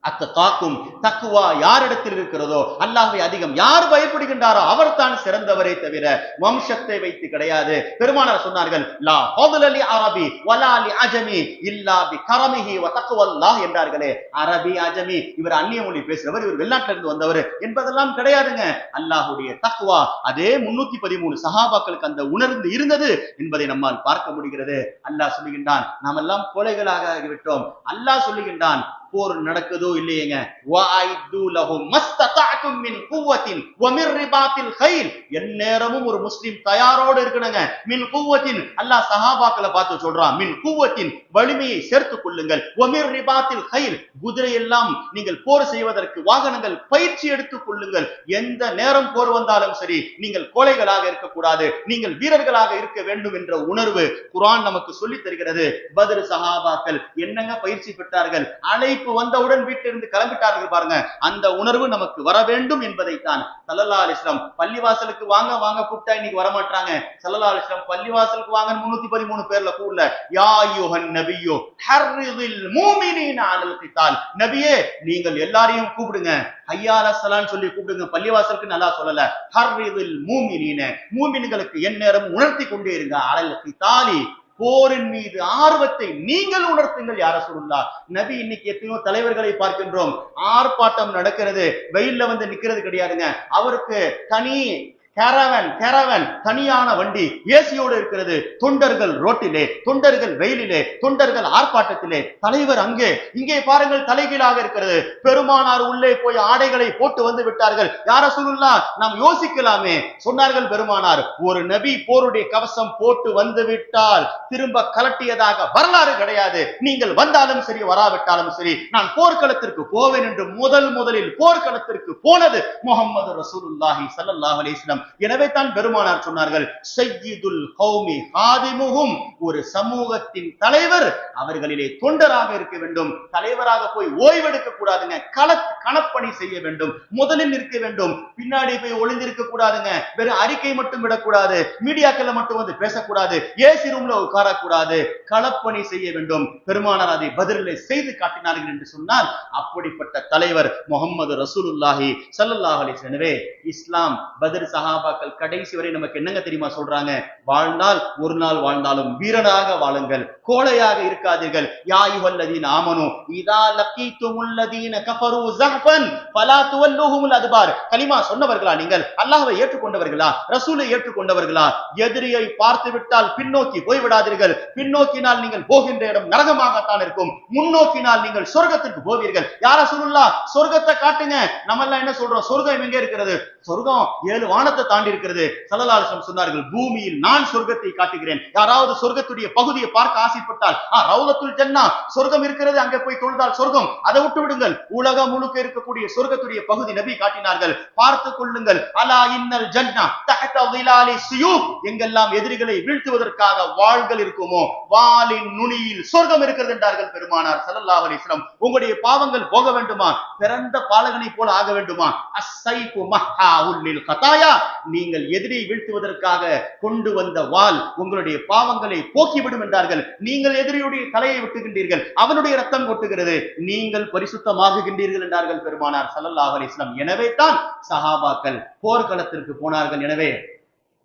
அத்தகாக்கும், தக்வா யாரிடத்தில் இருக்கிறதோ, அல்லாஹ்வை அதிகம் யார் பயப்படுகின்றாரோ அவர் தான் சிறந்தவரே தவிர வம்சத்தை வைத்து கிடையாது. பெருமானார் சொன்னார்கள், லா ஃபضل لعربي ولا لعجمي الا بكرمه وتقوى الله என்றார்களே. அரபி அஜமி, இவர் அந்நிய மொழி பேசுறவர், இவர் வெளிநாட்டில இருந்து வந்தவர் என்பதெல்லாம் கிடையாதுங்க. அல்லாஹ்வுடைய தக்வா அதே 313 சஹாபாக்களுக்கு அந்த உணர்ந்து இருந்தது என்பதை நம்மால் பார்க்க முடிகிறது. அல்லாஹ் சொல்லுகின்றான், நாம் எல்லாம் கோழைகளாக ஆகிவிட்டோம். அல்லாஹ் சொல்லுகின்றான், போர் நடக்குதோ இல்லையேங்க, வஅய்து லஹும் மஸ்ததஅதும் மின் குவத்தின் வ மின் ரிபாத்தில் கைல், எந்நேரமும் ஒரு முஸ்லிம் தயாரோடு இருக்கணுங்க. மின் குவத்தின், அல்லாஹ் சஹாபாக்களை பார்த்து சொல்றான், மின் குவத்தின் வலிமையை சேர்த்துக் கொள்ளுங்கள், வ மின் ரிபாத்தில் கைல், குதிரை எல்லாம் நீங்கள் போர் செய்வதற்கு வாகனங்கள் பயிற்சி எடுத்துக் கொள்ளுங்கள். எந்த நேரம் போர் வந்தாலும் சரி, நீங்கள் கோழைகளாக இருக்கக்கூடாது, நீங்கள் வீரர்களாக இருக்க வேண்டும் என்ற உணர்வு குர்ஆன் நமக்கு சொல்லி தருகிறது. பத்ர் சஹாபாக்கள் என்னங்க பயிற்சி பெற்றார்கள்? அழைப்பு அறிவிப்பு வந்தவுடன் வீட்டிலிருந்து கிளம்பிட்டார்கள் பாருங்க, அந்த உணர்வு நமக்கு வர வேண்டும் என்பதைத்தான் ஸல்லல்லாஹு அலைஹி வஸல்லம் பள்ளிவாசலுக்கு வாங்க வாங்க கூப்பிட்டா இன்னைக்கு வரமாட்டாங்க. ஸல்லல்லாஹு அலைஹி வஸல்லம் பள்ளிவாசலுக்கு வாங்க 313 பேர்ல கூடல. யா அய்யுஹன் நபியு ஹர்ரிதில் மூமினீன அலல் கிதால், நபியே நீங்கள் எல்லாரையும் கூப்பிடுங்க, ஹய்யா அலஸ் ஸலான்னு சொல்லி கூப்பிடுங்க. பள்ளிவாசலுக்கு நல்லா சொல்லல, ஹர்ரிதில் மூமினீன, மூமின்களுக்கு எந்நேரம் உணர்த்தி கொண்டே இருங்க, அலல் கிதாலி, போரின் மீது ஆர்வத்தை நீங்கள் உணர்த்துங்கள் யா ரசூலுல்லாஹ். நபி இன்னைக்கு எத்தனையோ தலைவர்களை பார்க்கின்றோம், ஆர்ப்பாட்டம் நடக்கிறது, வெயில்ல வந்து நிக்கிறது கிடையாதுங்க. அவருக்கு தனி கேரவன் தனியான வண்டி ஏசியோடு இருக்கிறது. தொண்டர்கள் ரோட்டிலே, தொண்டர்கள் வெயிலிலே, தொண்டர்கள் ஆர்ப்பாட்டத்திலே, தலைவர் அங்கே இங்கே பாருங்கள் தலைகீழாக இருக்கிறது. பெருமானார் உள்ளே போய் ஆடைகளை போட்டு வந்து விட்டார்கள். யா ரசூலுல்லாஹ் நாம் யோசிக்கலாமே, சொன்னார்கள் பெருமானார், ஒரு நபி போருடைய கவசம் போட்டு வந்து விட்டால் திரும்ப கலட்டியதாக வரலாறு கிடையாது. நீங்கள் வந்தாலும் சரி வராவிட்டாலும் சரி நான் போர்க்களத்திற்கு போவேன் என்று முதலில் போர்க்களத்திற்கு போனது முஹம்மது ரசூலுல்லாஹி ஸல்லல்லாஹு அலைஹி வஸல்லம். எனவே தான் பெருமானார் சொன்னார்கள், சய்யிதுல் கௌமி ஹாதிமுஹும், ஒரு சமூகத்தின் தலைவர் அவர்களிலே தொண்டராக இருக்க வேண்டும். தலைவராக போய் ஓய்வெடுக்க கூடாதுங்க, களப்பணி செய்ய வேண்டும், முதலில் நிற்க வேண்டும், பின்னாடி போய் ஒளிந்திருக்க கூடாதுங்க, வெறும் அறிக்கை மட்டும் விடக்கூடாது, மீடியாக்கள்ல மட்டும் வந்து பேசக்கூடாது, ஏசி ரூம்ல உட்காரக்கூடாது, களப்பணி செய்ய வேண்டும். பெருமானார் அதை பதிலே செய்து காட்டினார்கள் என்று சொன்னால் அப்படிப்பட்ட தலைவர் முஹம்மது ரசூலுல்லாஹி ஸல்லல்லாஹு அலைஹி வஸல்லம். எனவே இஸ்லாம் பத்ர் சஹாபாக்கள் கடைசி வரை நமக்கு என்னங்க தெரியுமா சொல்றாங்க, வாழ்ந்தால் ஒரு நாள் வாழ்ந்தாலும் வீரனாக வாழுங்கள், கோழையாக இருக்காதீர்கள். யா அய்யுஹல்லதீன ஆமனூ இதா லகீதுமுல்லதீன கஃபரூ ஸஹ்பன் ஃபலா துவல்லுஹுமுல் அத்பார். கலிமா சொன்னவர்களா நீங்கள், அல்லாஹ்வை ஏற்றுக்கொண்டவர்களா, ரசூலை ஏற்றுக்கொண்டவர்களா, எதிரியை பார்த்து விட்டால் பின்னோக்கி போய் விடாதீர்கள். பின்னோக்கினால் நீங்கள் போகின்ற இடம் நரகமாகத்தான் இருக்கும், முன்னோக்கினால் நீங்கள் சொர்க்கத்திற்கு போவீர்கள். யா ரசூலுல்லாஹ் சொர்க்கத்தை காட்டுங்க. நம்ம எல்லாம் என்ன சொல்றோம், சொர்க்கம் எங்க இருக்கிறது? சொர்க்கம் 7 வானத்தை தாண்டி இருக்கிறது. ஸல்லல்லாஹு அலைஹி வஸல்லம் சொன்னார்கள், பூமியில் நான் சொர்க்கத்தை காட்டுகிறேன். யாராவது சொர்க்கத்துடைய பகுதியை பார்க்க ஆசைப்பட்டால் ரௌலத்துல் ஜன்னா சொர்க்கம் இருக்கிறது, அங்கே போய் தொழுதால் சொர்க்கம், அதை விட்டு விடுங்கள். உலகம் முழுக்க இருக்கக்கூடிய சொர்க்கத்துடைய பகுதி நபி காட்டினார்கள், பார்த்து கொள்ளுங்கள். அலா இன்னல் ஜன்னா தஹத ظிலாலி ஸுயூப், எங்கெல்லாம் எதிரிகளை வீழ்த்துவதற்காக வாள்கள் இருக்குமோ வாளின் நுனியில் சொர்க்கம் இருக்கிறது என்றார்கள் பெருமானார் ஸல்லல்லாஹு அலைஹி வஸல்லம். உங்களுடைய பாவங்கள் போக வேண்டுமா, பிறந்த பாலகனை போல ஆக வேண்டுமா, அஸ்ஸைஃபு மஹ்ஹாஉல் லில் கதாயா, நீங்கள் எதிரியை வீழ்த்துவதற்காக கொண்டு வந்த வாள் உங்களுடைய பாவங்களை போக்கிவிடும் என்றார்கள். நீங்கள் எதிரியுடைய தலையை வெட்டுகின்றீர்கள், அவனுடைய ரத்தம் கொட்டுகிறது, நீங்கள் பரிசுத்தமாகுகின்றீர்கள் என்றார்கள் பெருமானார் ஸல்லல்லாஹு அலைஹி வஸல்லம். எனவே தான் சஹாபாக்கள் போர்க்களத்திற்கு போனார்கள். எனவே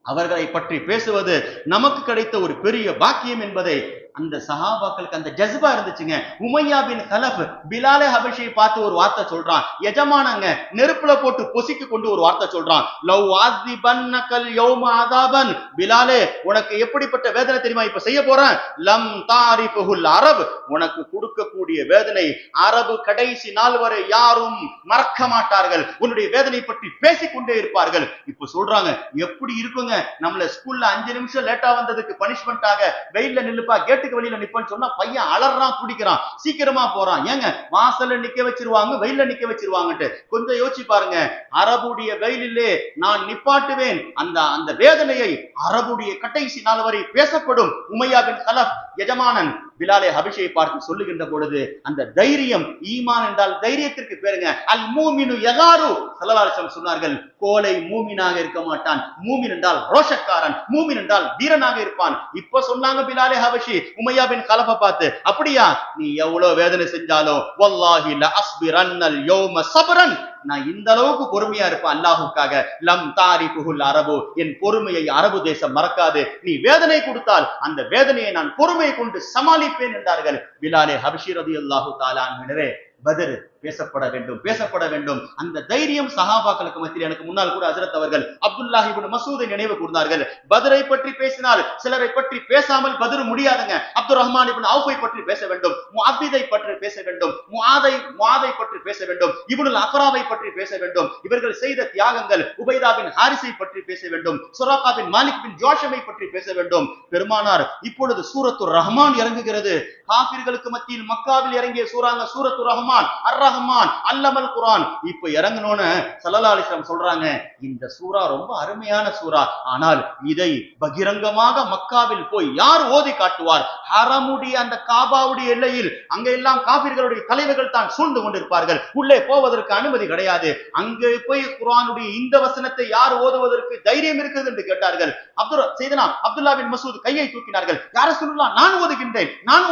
அவர்களை பற்றி பேசுவது நமக்கு கிடைத்த ஒரு பெரிய பாக்கியம் என்பதை அந்த சஹாபாக்களுக்கு அந்த ஜஸ்பா இருந்துச்சுங்க. உமையா பின் கலப் பிலாலே ஹபஷியை பார்த்து ஒரு வார்த்தை சொல்றான், எஜமானங்க நெருப்புல போட்டு பொசிக்கு கொண்டு ஒரு வார்த்தை சொல்றான், லவ் ஆதிபன்னகல் யௌம அதாபன், பிலாலே உனக்கு எப்படிப்பட்ட வேதனை தெரியுமா இப்ப செய்ய போறேன், லம் தாரிஃபுல் அரப், உனக்கு கொடுக்கக்கூடிய வேதனை அரபு கடைசி நாள் வரை யாரும் மறக்க மாட்டார்கள், உன்னுடைய வேதனை பற்றி பேசிக்கொண்டே இருப்பார்கள். இப்ப சொல்றாங்க, எப்படி இருக்குங்க, நம்மள ஸ்கூல்ல 5 நிமிஷம் லேட்டா வந்ததுக்கு பனிஷ்மெண்டாக வெயில்ல நில்லுப்பா கேட்டு வெளியில நிப்பன்னு சொன்னா பையன் அலறான், குடிக்கிறான், சீக்கிரமா போறான். ஏங்க வாசல்ல நிக்க வச்சிருவாங்க, வெயில்ல நிக்க வச்சிருவாங்கட்டு. கொஞ்சம் யோசிச்சு பாருங்க, அரபுடைய வெயிலிலே நான் நிப்பாட்டுவேன், அந்த வேதனையை அரபுடைய கடைசி நாள் வரை பேசப்படும். உமையா பின் கலப் எஜமானன் பிலாலே ஹபஷியை பார்த்து சொல்லுகின்ற பொழுது அந்த தைரியம், ஈமான் என்றால் தைரியத்திற்கு பேருங்க. அல் மூமினு யகாரு, ஸல்லல்லாஹு அலைஹி வஸல்லம் சொன்னார்கள், கோலை மூமினாக இருக்க மாட்டான், மூமின் என்றால் ரோஷக்காரன், மூமின் என்றால் வீரனாக இருப்பான். இப்ப சொன்னாங்க பிலாலே ஹபஷி உமையா பின் கலஃப பார்த்து, அப்படியா நீ எவ்வளவு வேதனை செஞ்சாலும் வல்லாஹி ல அஸ்பிரன்னல் யௌம சப்ரன், நான் இந்த அளவுக்கு பொறுமையா இருப்பேன் அல்லாஹ்வுக்காக. லம் தாரிஃபுல் அரபு, என் பொறுமையை அரபு தேசம் மறக்காது. நீ வேதனை கொடுத்தால் அந்த வேதனையை நான் பொறுமையை கொண்டு சமாளிப்பேன் என்றார்கள் பிலாலே ஹபஷி ரலியல்லாஹு தஆலா அன்ஹு. எனவே பத்ர் பேசப்பட வேண்டும். அந்த தைரியம் சஹாபாக்களுக்கு மத்தியில். எனக்கு முன்னால் கூட ஹஜ்ரத் அவர்கள் அப்துல்லாஹ் இப்னு மஸ்ஊதை நினைவு கூர்ந்தார்கள். பத்ரை பற்றி பேசினால் சிலரை பற்றி பேசாமல் பத்ர் முடியாதுங்க. அப்துர் ரஹ்மான் இப்னு அவுஃபை பற்றி பேச வேண்டும், முஅப்பிதை பற்றி பேச வேண்டும், முஆதை பற்றி பேச வேண்டும், இப்னுல் அக்ராவை பற்றி பேச வேண்டும், இவர்கள் செய்த தியாகங்கள், உபைதா பின் ஹாரிஸை பற்றி பேச வேண்டும், சுராகா பின் மாலிக் பின் ஜோஷமை பற்றி பேச வேண்டும். பெருமானார் இப்பொழுது சூரத்துர் ரஹ்மான் இறங்குகிறது. காஃபிர்களுக்கு மத்தியில் மக்காவில் இறங்கிய சூறாங்க சூரத்துர் ரஹ்மான். ரஹ்மான் அல்லமல் குர்ஆன். இப்ப இறங்கணும்னு ஸல்லல்லாஹு அலைஹி வஸல்லம் சொல்றாங்க, இந்த சூரா ரொம்ப அருமையான சூரா, ஆனால் இதை பகிரங்கமாக மக்காவில் போய் யார் ஓதி காட்டுவார்? ஹரமுடைய அந்த காபாவுடைய எல்லையில் அங்க எல்லாம் காபிர்களுடைய தலைவர்கள் தான் சூழ்ந்து கொண்டிருப்பார்கள், உள்ளே போவதற்கு அனுமதி கிடையாது. அங்கே போய் குர்ஆனுடைய இந்த வசனத்தை யார் ஓதுவதற்கு தைரியம் இருக்குது என்று கேட்டார்கள். அப்துல்லா பின் மசூத் கையை தூக்கினார்கள். யார சொல்லலாம், நான்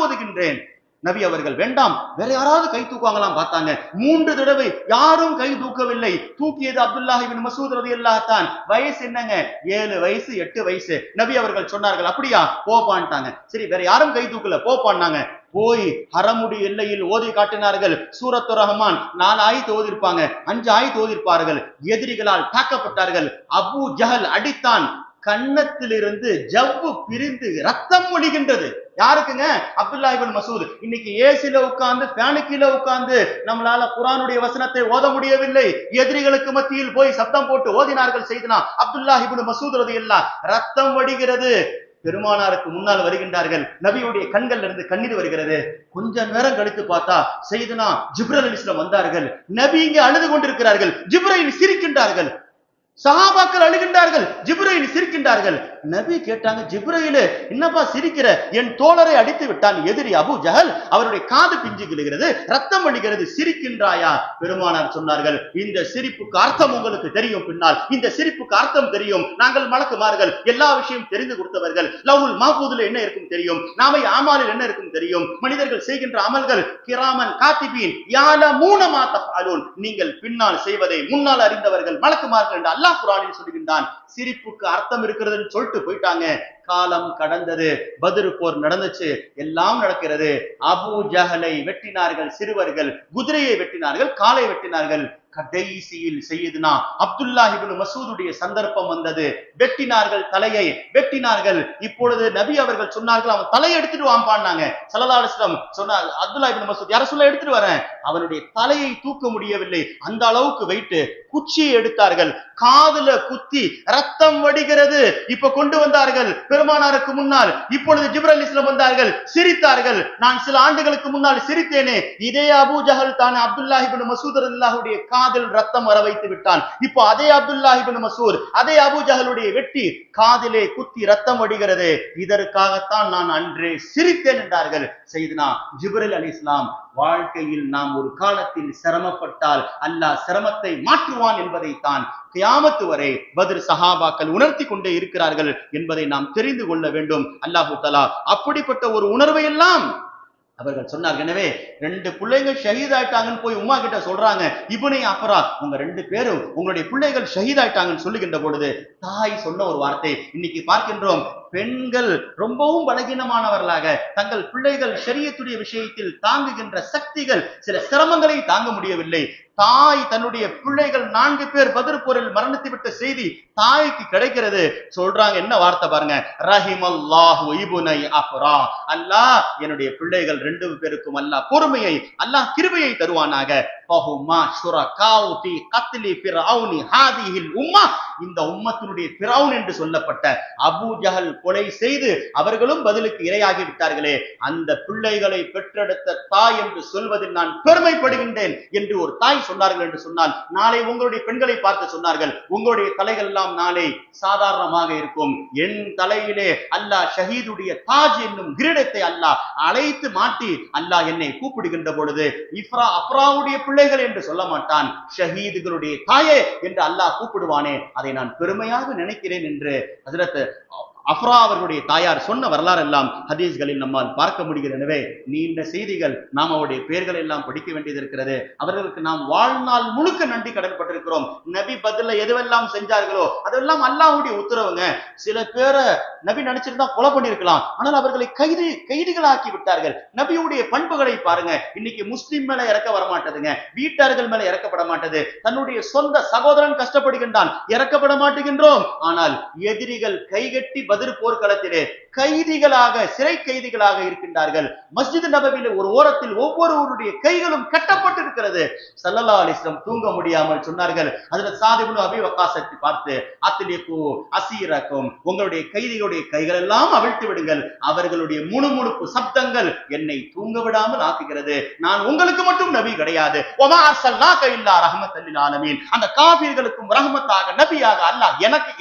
ஓதுகின்றேன். நபி அவர்கள் வேண்டாம், வேற யாராவது கை தூக்குவாங்களாம் பார்த்தாங்க. 3 தடவை யாரும் கை தூக்கவில்லை. தூக்கியது அப்துல்லாஹ் இப்னு மசூத் ரலியல்லாஹு அன்ஹு. வயசு என்னங்க, 7 வயசு 8 வயசு. நபி அவர்கள் சொன்னார்கள், அப்படியா போப்பான்ட்டாங்க. சரி, வேற யாரும் கை தூக்கல, போப்பான்னாங்க. போய் ஹரமுடைய எல்லையில் ஓதி காட்டினார்கள். சூரத்து ரஹ்மான் 4 ஆயத்து ஓதிருப்பாங்க, 5 ஆயத்து ஓதிருப்பார்கள். எதிரிகளால் தாக்கப்பட்டார்கள். அபூ ஜஹல் அடித்தான். கன்னத்திலிருந்து ஜவ்வு பிரிந்து ரத்தம் ஒழுகின்றது. யாருக்குங்க? அப்துல்லா இப்னு மசூத். இன்னைக்கு ஏசில உட்கார்ந்து ஃபேனு கீழே உட்கார்ந்து நம்மளால குர்ஆனுடைய வசனத்தை ஓத முடியவில்லை. எதிரிகளுக்கு மத்தியில் போய் சப்தம் போட்டு ஓதினார்கள் செய்தனா அப்துல்லா இப்னு மசூத் ரலியல்லாஹு. ரத்தம் வடிகிறது. பெருமானாருக்கு முன்னால் வருகின்றார்கள். நபியுடைய கண்கள் இருந்து கண்ணீர் வருகிறது. கொஞ்ச நேரம் கழித்து பார்த்தா செய்தனா ஜிப்ரீல் அலைஹிஸ்ஸலாம் வந்தார்கள். நபி இங்கே அழுது கொண்டிருக்கிறார்கள். ஜிப்ரீல் சிரிக்கின்றார்கள். சஹாபாக்கள் அழுகின்றார்கள். ஜிப்ரீல் சிரிக்கின்றார்கள். நபி கேட்டாங்க, ஜிப்ரீல் என்னப்பா சிரிக்கிற? என் தோழரை அடித்து விட்டான் எதிரி அபூ ஜஹல், அவருடைய காது பிஞ்சு கிழுகிறது, ரத்தம் வடிகிறது, சிரிக்கின்றாயா? பெருமானார் சொன்னார்கள், இந்த சிரிப்புக்கு அர்த்தம் உங்களுக்கு தெரியும். பின்னால் இந்த சிரிப்புக்கு அர்த்தம் தெரியும். நாங்கள் மலக்குமார்கள், எல்லா விஷயம் தெரிந்து கொடுத்தவர்கள். லவ்ஹுல் மஹ்பூதுல என்ன இருக்கும் தெரியும், நாமை ஆமாலில் என்ன இருக்கும் தெரியும். மனிதர்கள் செய்கின்ற அமல்கள் கிராமன் காத்திபீன் யாலமூன மா தஃஅலூன், நீங்கள் பின்னால் செய்வதை முன்னால் அறிந்தவர்கள் மலக்குமார்கள் என்று அல்லாஹ் குர்ஆனில் சொல்கின்றான். சிரிப்புக்கு அர்த்தம் இருக்கிறதுன்னு சொல்லிட்டு போயிட்டாங்க. காலம் கடந்தது. பத்ர் போர் நடந்துச்சு, எல்லாம் நடக்கிறது. அபூ ஜஹலை வெட்டினார்கள் சிறுவர்கள், குதிரையை வெட்டினார்கள், காலை வெட்டினார்கள். கடைசியில் செய்யுதுனா அப்துல்லாஹ் இப்னு மசூதுடைய சந்தர்ப்பம் வந்தது. வெட்டினார்கள், தலையை வெட்டினார்கள். இப்பொழுது நபி அவர்கள் சொன்னார்கள், அவன் தலையை எடுத்துட்டு வாம்பான்னாங்க. ஸல்லல்லாஹு அலைஹி வஸல்லம் சொன்னார், அப்துல்லாஹ் இப்னு மசூத், யார சொல்ல எடுத்துட்டு வரேன். அவனுடைய தலையை தூக்க முடியவில்லை. அந்த அளவுக்கு வைத்து குச்சியை எடுத்தார்கள், காதுல குத்தி ரத்தம் வடிகிறது. இப்ப கொண்டு வந்தார்கள் பெருமானாருக்கு முன்னால். இப்பொழுது ஜிப்ரீல் அலைஹிஸ்ஸலாம் வந்தார்கள், சிரித்தார்கள். நான் சில ஆண்டுகளுக்கு முன்னால் சிரித்தேனே, இதே அபூ ஜஹல் தான் அப்துல்லாஹ் இப்னு மசூத் ரலியல்லாஹுடைய காதில் ரத்தம் வர வைத்து விட்டான். இப்போ அதே அப்துல்லாஹ் இப்னு மசூத் அதே அபூ ஜஹலுடைய வெட்டி காதிலே குத்தி ரத்தம் வடிகிறது. இதற்காகத்தான் நான் அன்றே சிரித்தேன் என்றார்கள் சையதுனா ஜிப்ரீல் அலைஹிஸ்ஸலாம். வாழ்க்கையில் நாம் ஒரு காலத்தில் சிரமப்பட்டால் அல்லாஹ் சிரமத்தை மாற்றுவான் என்பதை தான் கியாமத்து வரை பத்ர் சஹாபாக்கள் உணர்த்தி கொண்டே இருக்கிறார்கள் என்பதை நாம் தெரிந்து கொள்ள வேண்டும். அல்லாஹு தஆலா அப்படிப்பட்ட ஒரு உணர்வை எல்லாம் அவர்கள் சொன்னார்கள். எனவே 2 பிள்ளைகள் ஷஹீதாயிட்டாங்கன்னு போய் உம்மா கிட்ட சொல்றாங்க. இப்னு அஃப்ரா, உங்க 2 பேரும் உங்களுடைய பிள்ளைகள் ஷஹீதாயிட்டாங்கன்னு சொல்லுகின்ற பொழுது தாய் சொன்ன ஒரு வார்த்தை, இன்னைக்கு பார்க்கின்றோம், பெண்கள் ரொம்பவும் பலகீனமானவர்களாக தங்கள் பிள்ளைகள் ஷரியத்துடைய விஷயத்தில் தாங்குகின்ற சக்திகள் சில சிரமங்களை தாங்க முடியவில்லை. தாய் தன்னுடைய பிள்ளைகள் 4 பேர் பத்ர் போரில் மரணித்து விட்ட செய்தி தாய்க்கு கிடைக்கிறது. சொல்றாங்க, என்ன வார்த்தை பாருங்க, ரஹிமல்லாஹு இப்னை அஃப்ரா, அல்லாஹ் என்னுடைய பிள்ளைகள் 2 பேருக்கும் அல்லாஹ் பொறுமையை, அல்லாஹ் கிருபையை தருவானாக. ஃபஹுமா ஷுரகாஉ ஃபீ கத்லி ஃபிர்அவுனி ஹாதிஹில் உம்மா, இந்த உம்மத்தினுடைய ஃபிர்அவுன் என்று சொல்லப்பட்ட அபூ ஜஹல் கொலை செய்து அவர்களும் பதிலுக்கு இரையாகி விட்டார்களே, அந்த பிள்ளைகளை பெற்றெடுத்த தாய் என்று சொல்வதில் நான் பெருமைப்படுகின்றேன் என்று ஒரு தாய் சொன்னார்கள் என்று சொன்னால், நாளை உங்களுடைய பெண்களை பார்த்து சொன்னார்கள், உங்களுடைய தலைகள் எல்லாம் நாளை சாதாரணமாக இருக்கும். என் தலையிலே அல்லாஹ் ஷஹீதுடைய தாஜ் என்னும் கிரீடத்தை அல்லாஹ் அழைத்து மாட்டி அல்லாஹ் என்னை கூப்பிடுகின்ற பொழுது அஃப்ராவுடைய பிள்ளைகள் என்று சொல்ல மாட்டான், ஷஹீதுகளுடைய தாயே என்று அல்லாஹ் கூப்பிடுவானே, அதை நான் பெருமையாக நினைக்கிறேன் என்று ஹஜ்ரத் அஃப்ரா அவர்களுடைய தாயார் சொன்ன வரலாறு எல்லாம் ஹதீஸ்களில் நம்மால் பார்க்க முடிகிறது. எனவே நீண்ட செய்திகள், நாம் அவருடைய பெயர்கள் எல்லாம் படிக்க வேண்டியது இருக்கிறது. அவர்களுக்கு நாம் வாழ்நாள் முழுக்க நன்றி கடன்பட்டிருக்கிறோம். நபி பதில எதுவெல்லாம் செஞ்சார்களோ அதெல்லாம் அல்லாஹ்வுடைய உத்தரவுங்க. சில பேரை நபி நினைச்சிருந்தா கொலை பண்ணிருக்கலாம், ஆனால் அவர்களை கைதிகளாக்கி விட்டார்கள். நபியுடைய பண்புகளை பாருங்க. இன்னைக்கு முஸ்லிம் மேல இறக்க வரமாட்டதுங்க, வீட்டார்கள் மேல இறக்கப்பட மாட்டது, தன்னுடைய சொந்த சகோதரன் கஷ்டப்படுகின்றான், இறக்கப்பட மாட்டுகின்றோம். ஆனால் எதிரிகள் கைகட்டி பத்ர் போர்க்களத்திலே கைதிகளாக, சிறை கைதிகளாக இருக்கின்றார்கள். மஸ்ஜித் நபவியிலே ஒரு ஓரத்தில் ஒவ்வொருவருடைய கைகளும் கட்டப்பட்டிருக்கிறது. ஸல்லல்லாஹு அலைஹி வஸல்லம் தூங்க முடியாமல் சொன்னார்கள். ஹஜ்ரத் ஸஅத் இப்னு அபீ வக்காஸை பார்த்து, அத்லிகு அஸீரக்கும், உங்களுடைய கைதிகளுடைய கைகள் எல்லாம் அவிழ்த்து விடுங்கள், அவர்களுடைய முணுமுணுப்பு சப்தங்கள் என்னை தூங்க விடாமல் ஆக்குகிறது. நான் உங்களுக்கு மட்டும் நபி கிடையாது, வமா அர்ஸல்னாக இல்லா ரஹ்மத்தல் லில் ஆலமீன், அந்த காஃபிர்களுக்கும் ரஹ்மத்தாக நபியாக அல்லாஹ்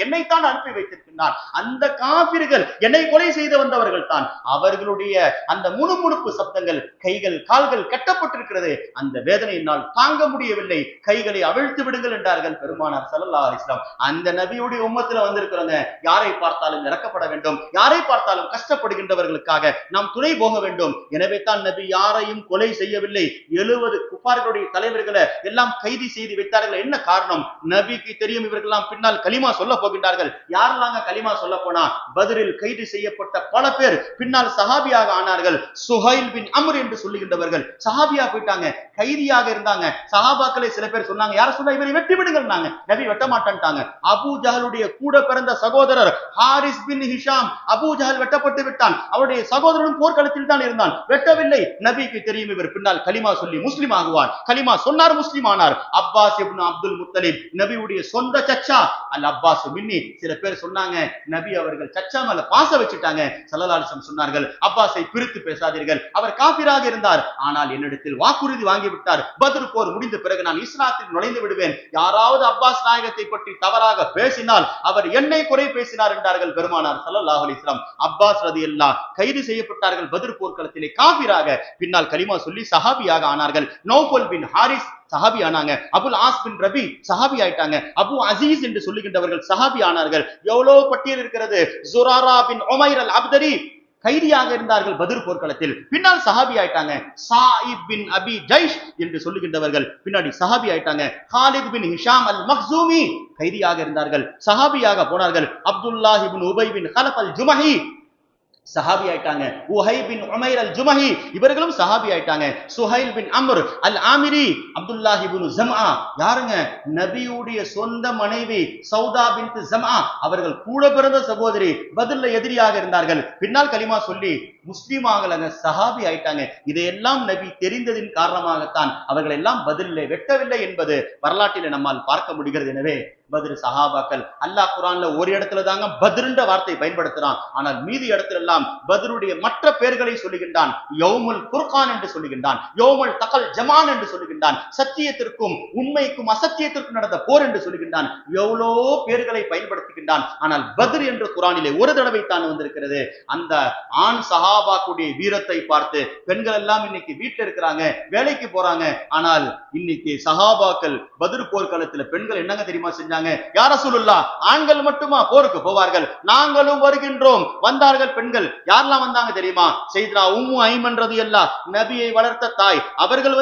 என்னைத்தான் அனுப்பி வைத்திருக்கிறான். அந்த காஃபிர்கள் என்னை கொலை செய்து வந்தவர்கள் தான், அவர்களுடைய அந்த முணுமுணுப்பு சப்தங்கள், கைகள் கால்கள் கட்டப்பட்டிருக்கிறது, அந்த வேதனை என்னால் தாங்க முடியவில்லை, கைகளை அவிழ்த்து விடுங்கள் என்றார்கள் பெருமானார் ஸல்லல்லாஹு அலைஹி வஸல்லம். அந்த நபியுடைய உம்மத்துல வந்திருக்கிறவங்க யாரை பார்த்தாலும் இறக்கப்பட வேண்டும், யாரை பார்த்தாலும் கஷ்டப்படுகின்றவர்களுக்காக நாம் துணை போக வேண்டும். எனவே தான் நபி யாரையும் கொலை செய்யவில்லை. 70 குஃபார்களுடைய தலைவர்களை எல்லாம் கைது செய்து வைத்தார்கள். என்ன காரணம்? நபிக்கு தெரியும் இவர்கள் எல்லாம் பின்னால் கலிமா சொல்ல போகின்றார்கள். யாரெல்லாம் கலிமா சொல்ல போனா, பத்ரில் கைது செய்யப்பட்ட பல பேர் பின்னால் சஹாபியாக ஆனார்கள். சுஹைல் பின் அம்ர் என்று சொல்லுகின்றவர்கள் சஹாபியா போயிட்டாங்க, கைதியாக இருந்தாங்க. சஹாபாக்களை சில பேர் சொன்னாங்க, யார சொன்னா இவரை வெட்டி விடுங்கள், நபி வெட்ட மாட்டான்ட்டாங்க. அபூ ஜஹலுடைய கூட பிறந்த சகோதரர் Haris bin Hisham, Abu Jahl வெட்டப்பட்டு விட்டான். அவருடைய சகோதரனும் போர்க்களத்தில் தான் இருந்தான், வெட்டவில்லை. நபிக்கு தெரியும் இவர் பின்னால் கலிமா சொல்லி முஸ்லிம் ஆகுவார். கலிமா சொன்னார், முஸ்லிம் ஆனார். அப்பாஸ் இப்னு அப்துல் முத்தலிப், நபியுடைய சொந்த சச்சா. அல் அப்பாஸ் மின்னி சில பேர் சொன்னாங்க, நபி அவர்கள் சச்சா மேல பாச வச்சுட்டாங்க. ஸல்லல்லாஹு அலைஹி வஸல்லம் சொன்னார்கள், அப்பாஸை பிரித்து பேசாதீர்கள், அவர் காபிராக இருந்தார், ஆனால் என்னிடத்தில் வாக்குறுதி வாங்கி விட்டார், பத்ர் போர் முடிந்த பிறகு நான் இஸ்லாத்தில் நுழைந்து விடுவேன். யாராவது அப்பாஸ் நாயகத்தை பற்றி தவறாக பேசினால் அவர் என்னை குறை பேசினார் என்றார்கள் பெருமானார் ஸல்லல்லாஹு அலைஹி வஸல்லம். அப்பாஸ் ரலியல்லாஹு கைது செய்யப்பட்டார்கள் பத்ர் போர்க்களத்திலே காபிராக. பின்னால் கலிமா சொல்லி சஹாபியாக ஆனார்கள். நௌஃபல் பின் ஹாரிஸ் சஹாபி ஆனாங்க. அபுல் ஆஸ் பின் ரபி சஹாபி ஆயிட்டாங்க. அபு அசீஸ் என்று சொல்லுகின்றவர்கள் சஹாபி ஆனார்கள். எவ்வளவு பட்டியல் இருக்கிறது. ஜுராரா பின் உமைர் அல் அப்தரி கைதியாக இருந்தார்கள் பத்ர் போர்க்களத்தில், பின்னால் சஹாபி ஆயிட்டாங்க. சாயிப் பின் அபி ஜைஷ் என்று சொல்லுகின்றவர்கள் பின்னாடி சஹாபி ஆயிட்டாங்க. காலித் பின் ஹிஷாம் அல் மக்சூமி கைதியாக இருந்தார்கள், சஹாபியாக போனார்கள். அப்துல்லாஹ் இப்னு உபை பின் கலப் அல் ஜுமஹி சஹாபி ஆயிட்டாங்க. உஹை பின் உமைர் அல் ஜுமஹி இவர்களும் சஹாபி ஆயிட்டாங்க. சுஹைல் பின் அம்ர் அல் ஆமிரி, அப்துல்லாஹ் இப்னு ஜம்ஆ, யாருங்க? நபியுடைய சொந்த மனைவி சௌதா பின்த் ஜம்ஆ, அவர்கள் கூட பிறந்த சகோதரி, பத்ர்ல எதிரியாக இருந்தார்கள். பின்னால் கலிமா சொல்லி முஸ்லிம் ஆகலங்க, சஹாபி ஆயிட்டாங்க. இதையெல்லாம் நபி தெரிந்ததின் காரணமாகத்தான் அவர்கள் எல்லாம் பத்ரிலே வெட்டவில்லை என்பது வரலாற்றிலே நம்மால் பார்க்க முடிகிறது. எனவே பத்ர் சஹாபாக்கள், அல்லாஹ் குர்ஆன்ல ஒரு இடத்துல தாங்க பத்ர்ன்ற வார்த்தை பயன்படுத்துறான், ஆனால் மீதி இடத்துல எல்லாம் பத்ருடைய மற்ற பெயர்களை சொல்லுகின்றான். யௌமுல் ஃபுர்கான் என்று சொல்லுகின்றான், யௌமுல் தகல் ஜமான் என்று சொல்லுகின்றான், சத்தியத்திற்கும் உண்மைக்கும் அசத்தியத்திற்கும் நடந்த போர் என்று சொல்லுகின்றான். எவ்வளோ பெயர்களை பயன்படுத்துகின்றான், ஆனால் பத்ர் என்று குர்ஆனிலே ஒரு தடவை தான் வந்திருக்கிறது. அந்த ஆண் சஹாபாக்குடைய வீரத்தை பார்த்து பெண்கள் எல்லாம் இன்னைக்கு வீட்டுல இருக்கிறாங்க, வேலைக்கு போறாங்க. ஆனால் இன்னைக்கு சஹாபாக்கள் பத்ர் போர்க்களத்துல பெண்கள் என்னங்க தெரியுமா செஞ்சாங்க? யா ரசூலுல்லாஹ், ஆண்கள் மட்டுமா போருக்கு போவார்கள்? நாங்களும் வருகின்றோம். வந்தார்கள் பெண்கள். யாரெல்லாம் வந்தாங்க தெரியுமா? சையதுனா உம்மு ஐமன் ரலியல்லாஹ், நபியை வளர்த்த தாய், அவர்கள்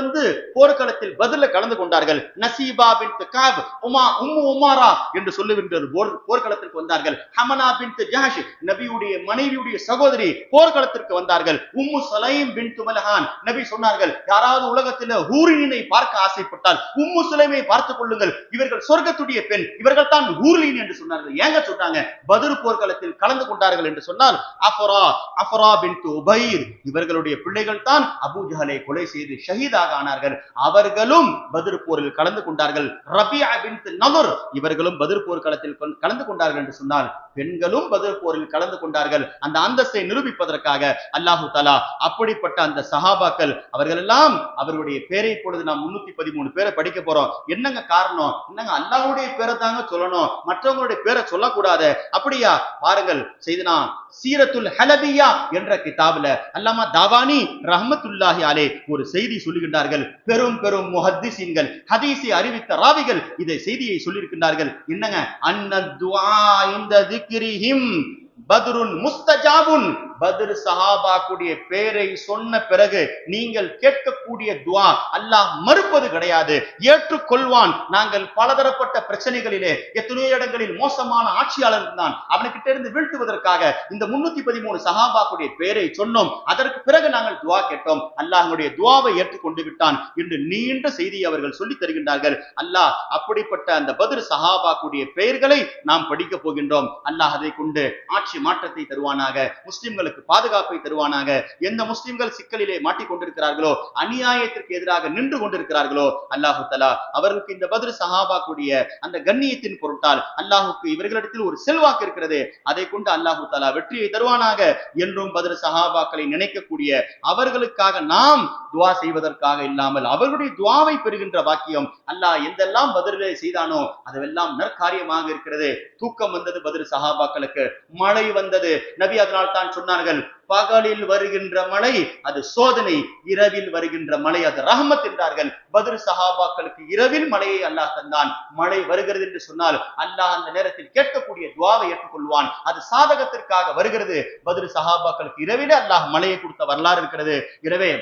போர்க்களத்தில் பத்ர்ல கலந்து கொண்டார்கள். நசீபா பின்த் கஅப், உம்மு உமாரா என்று சொல்லுகின்ற போர்க்களத்திற்கு வந்தார்கள். ஹமனா பின்த் ஜஹஷ், நபியுடைய மனைவியுடைய சகோதரி, போர்க்களத்திற்கு வந்தார்கள். உம்மு சலைம் பின்த் மல்ஹான், நபி சொன்னார்கள், யாராவது உலகத்தில் ஹூரினை பார்க்க ஆசைப்பட்டால் உம்மு சுலைமை பார்த்துக் கொள்ளுங்கள், இவர்கள் சொர்க்கத்துடைய பெண், இவர்கள் தான் ஹூர்லின் என்று சொன்னார்கள். ஏங்க சொன்னாங்க? பத்ர் போர்க்களத்தில் கலந்து கொண்டார்கள் என்று சொன்னால் அஃபரா பின்த் உபைர், இவர்களுடைய பிள்ளைகள் தான் அபூ ஜஹலை கொலை செய்து ஷஹீதாக ஆனார்கள். அவர்களும் பத்ர் போரில் கலந்து கொண்டார்கள். ரபியா பின்த் நதுர், இவர்களும் பத்ர் போர்க்களத்தில் கலந்து கொண்டார்கள் என்று சொன்னால் பெண்களும் பத்ர் போரில் கலந்து கொண்டார்கள். அந்த அந்தஸ்தை நிரூபிப்பதற்காக அல்லாஹு தஆலா அப்படிப்பட்ட அந்த சஹாபாக்கள் அவர்கள் எல்லாம் அவர்களுடைய பேரை இப்பொழுது நாம் 313 பேரை படிக்க போறோம். என்னங்க காரணம்? என்னங்க அல்லாஹ்வுடைய பேரை தாங்க சொல்லணும், மற்றவங்களுடைய பேரை சொல்லக்கூடாது அப்படியா? பாருங்கள், செய்தனா சீரத்துல் ஹலபியா என்ற கிதாபுல அல்லாமா தாவானி ரஹ்மத்துல்லாஹி அலைஹி ஒரு செய்தி சொல்லுகின்றார்கள். பெரும் பெரும் முஹத்திஸீன்கள், ஹதீஸை அறிவித்த ராவிகள் இதை செய்தியை சொல்லியிருக்கின்றார்கள். என்னங்க? அன்ன துஆ இந்த திக்ரிஹிம் பத்ருன் முஸ்தஜாபுன், பத்ர் சஹாபாக்குடைய பேரை சொன்ன பிறகு நீங்கள் கேட்கக்கூடிய துஆ அல்லாஹ் மறுப்பது கிடையாது, ஏற்றுக்கொள்வான். நாங்கள் பலதரப்பட்ட பிரச்சனைகளிலே எத்தனையோ இடங்களில் மோசமான ஆட்சியாளர் இருந்தான், அவனுக்கிட்ட இருந்து வீழ்த்துவதற்காக இந்த 313 சஹாபாக்குடைய பேரை சொன்னோம். அதற்கு பிறகு நாங்கள் துஆ கேட்டோம், அல்லாஹ்வுடைய துஆவை ஏற்றுக்கொண்டு விட்டான் என்று நீண்ட செய்தியை அவர்கள் சொல்லி தருகின்றார்கள். அல்லாஹ் அப்படிப்பட்ட அந்த பத்ர் சஹாபாக்குடைய பெயர்களை நாம் படிக்க போகின்றோம். அல்லாஹ் அதை கொண்டு ஆட்சி மாற்றத்தை தருவானாக, முஸ்லிம்களுக்கு பாதுகாப்பை தருவானாக. எந்த முஸ்லிம்கள் சிக்கலிலே மாட்டிக்கொண்டிருக்கிறார்களோ, அநியாயத்திற்கு எதிராக நின்று கொண்டிருக்கிறார்களோ, அல்லாஹு தஆலா அவர்களுக்கு இந்த பத்ர் சஹாபாக்குடைய அந்த கண்ணியத்தின் பொருட்டால் அல்லாஹுக்கு இவர்களிடத்தில் ஒரு செல்வாக்கு இருக்கிறது, அதை கொண்டு அல்லாஹு தஆலா வெற்றியை தருவானாக என்றும் பத்ர் சஹாபாக்களை நினைக்கக்கூடிய அவர்களுக்காக நாம் துஆ செய்வதற்காக இல்லாமல் அவர்களுடைய துஆவை பெறுகின்ற வாக்கியம் அல்லாஹ் எந்தெல்லாம் பத்ரிலே செய்தானோ அதுவெல்லாம் நற்காரியமாக இருக்கிறது. தூக்கம் வந்தது பத்ர் சஹாபாக்களுக்கு, மழை வந்தது. நபி அதனால் தான் சொன்னார்கள், பகலில் வருகின்ற மழை அது சோதனை, இரவில் வருகின்ற மழை அது ரஹ்மத் என்றார்கள். பத்ர் சஹாபாக்களுக்கு இரவில் மழையை அல்லாஹ் தந்தான். மழை வருகிறது என்று சொன்னால் அல்லாஹ் அந்த நேரத்தில் கேட்கக்கூடிய துஆவை ஏற்றுக்கொள்வான். அது சாதகத்திற்காக வருகிறது. பத்ர் சஹாபாக்களுக்கு இரவிலே அல்லாஹ் மழையை கொடுத்த வரலாறு இருக்கிறது. எனவே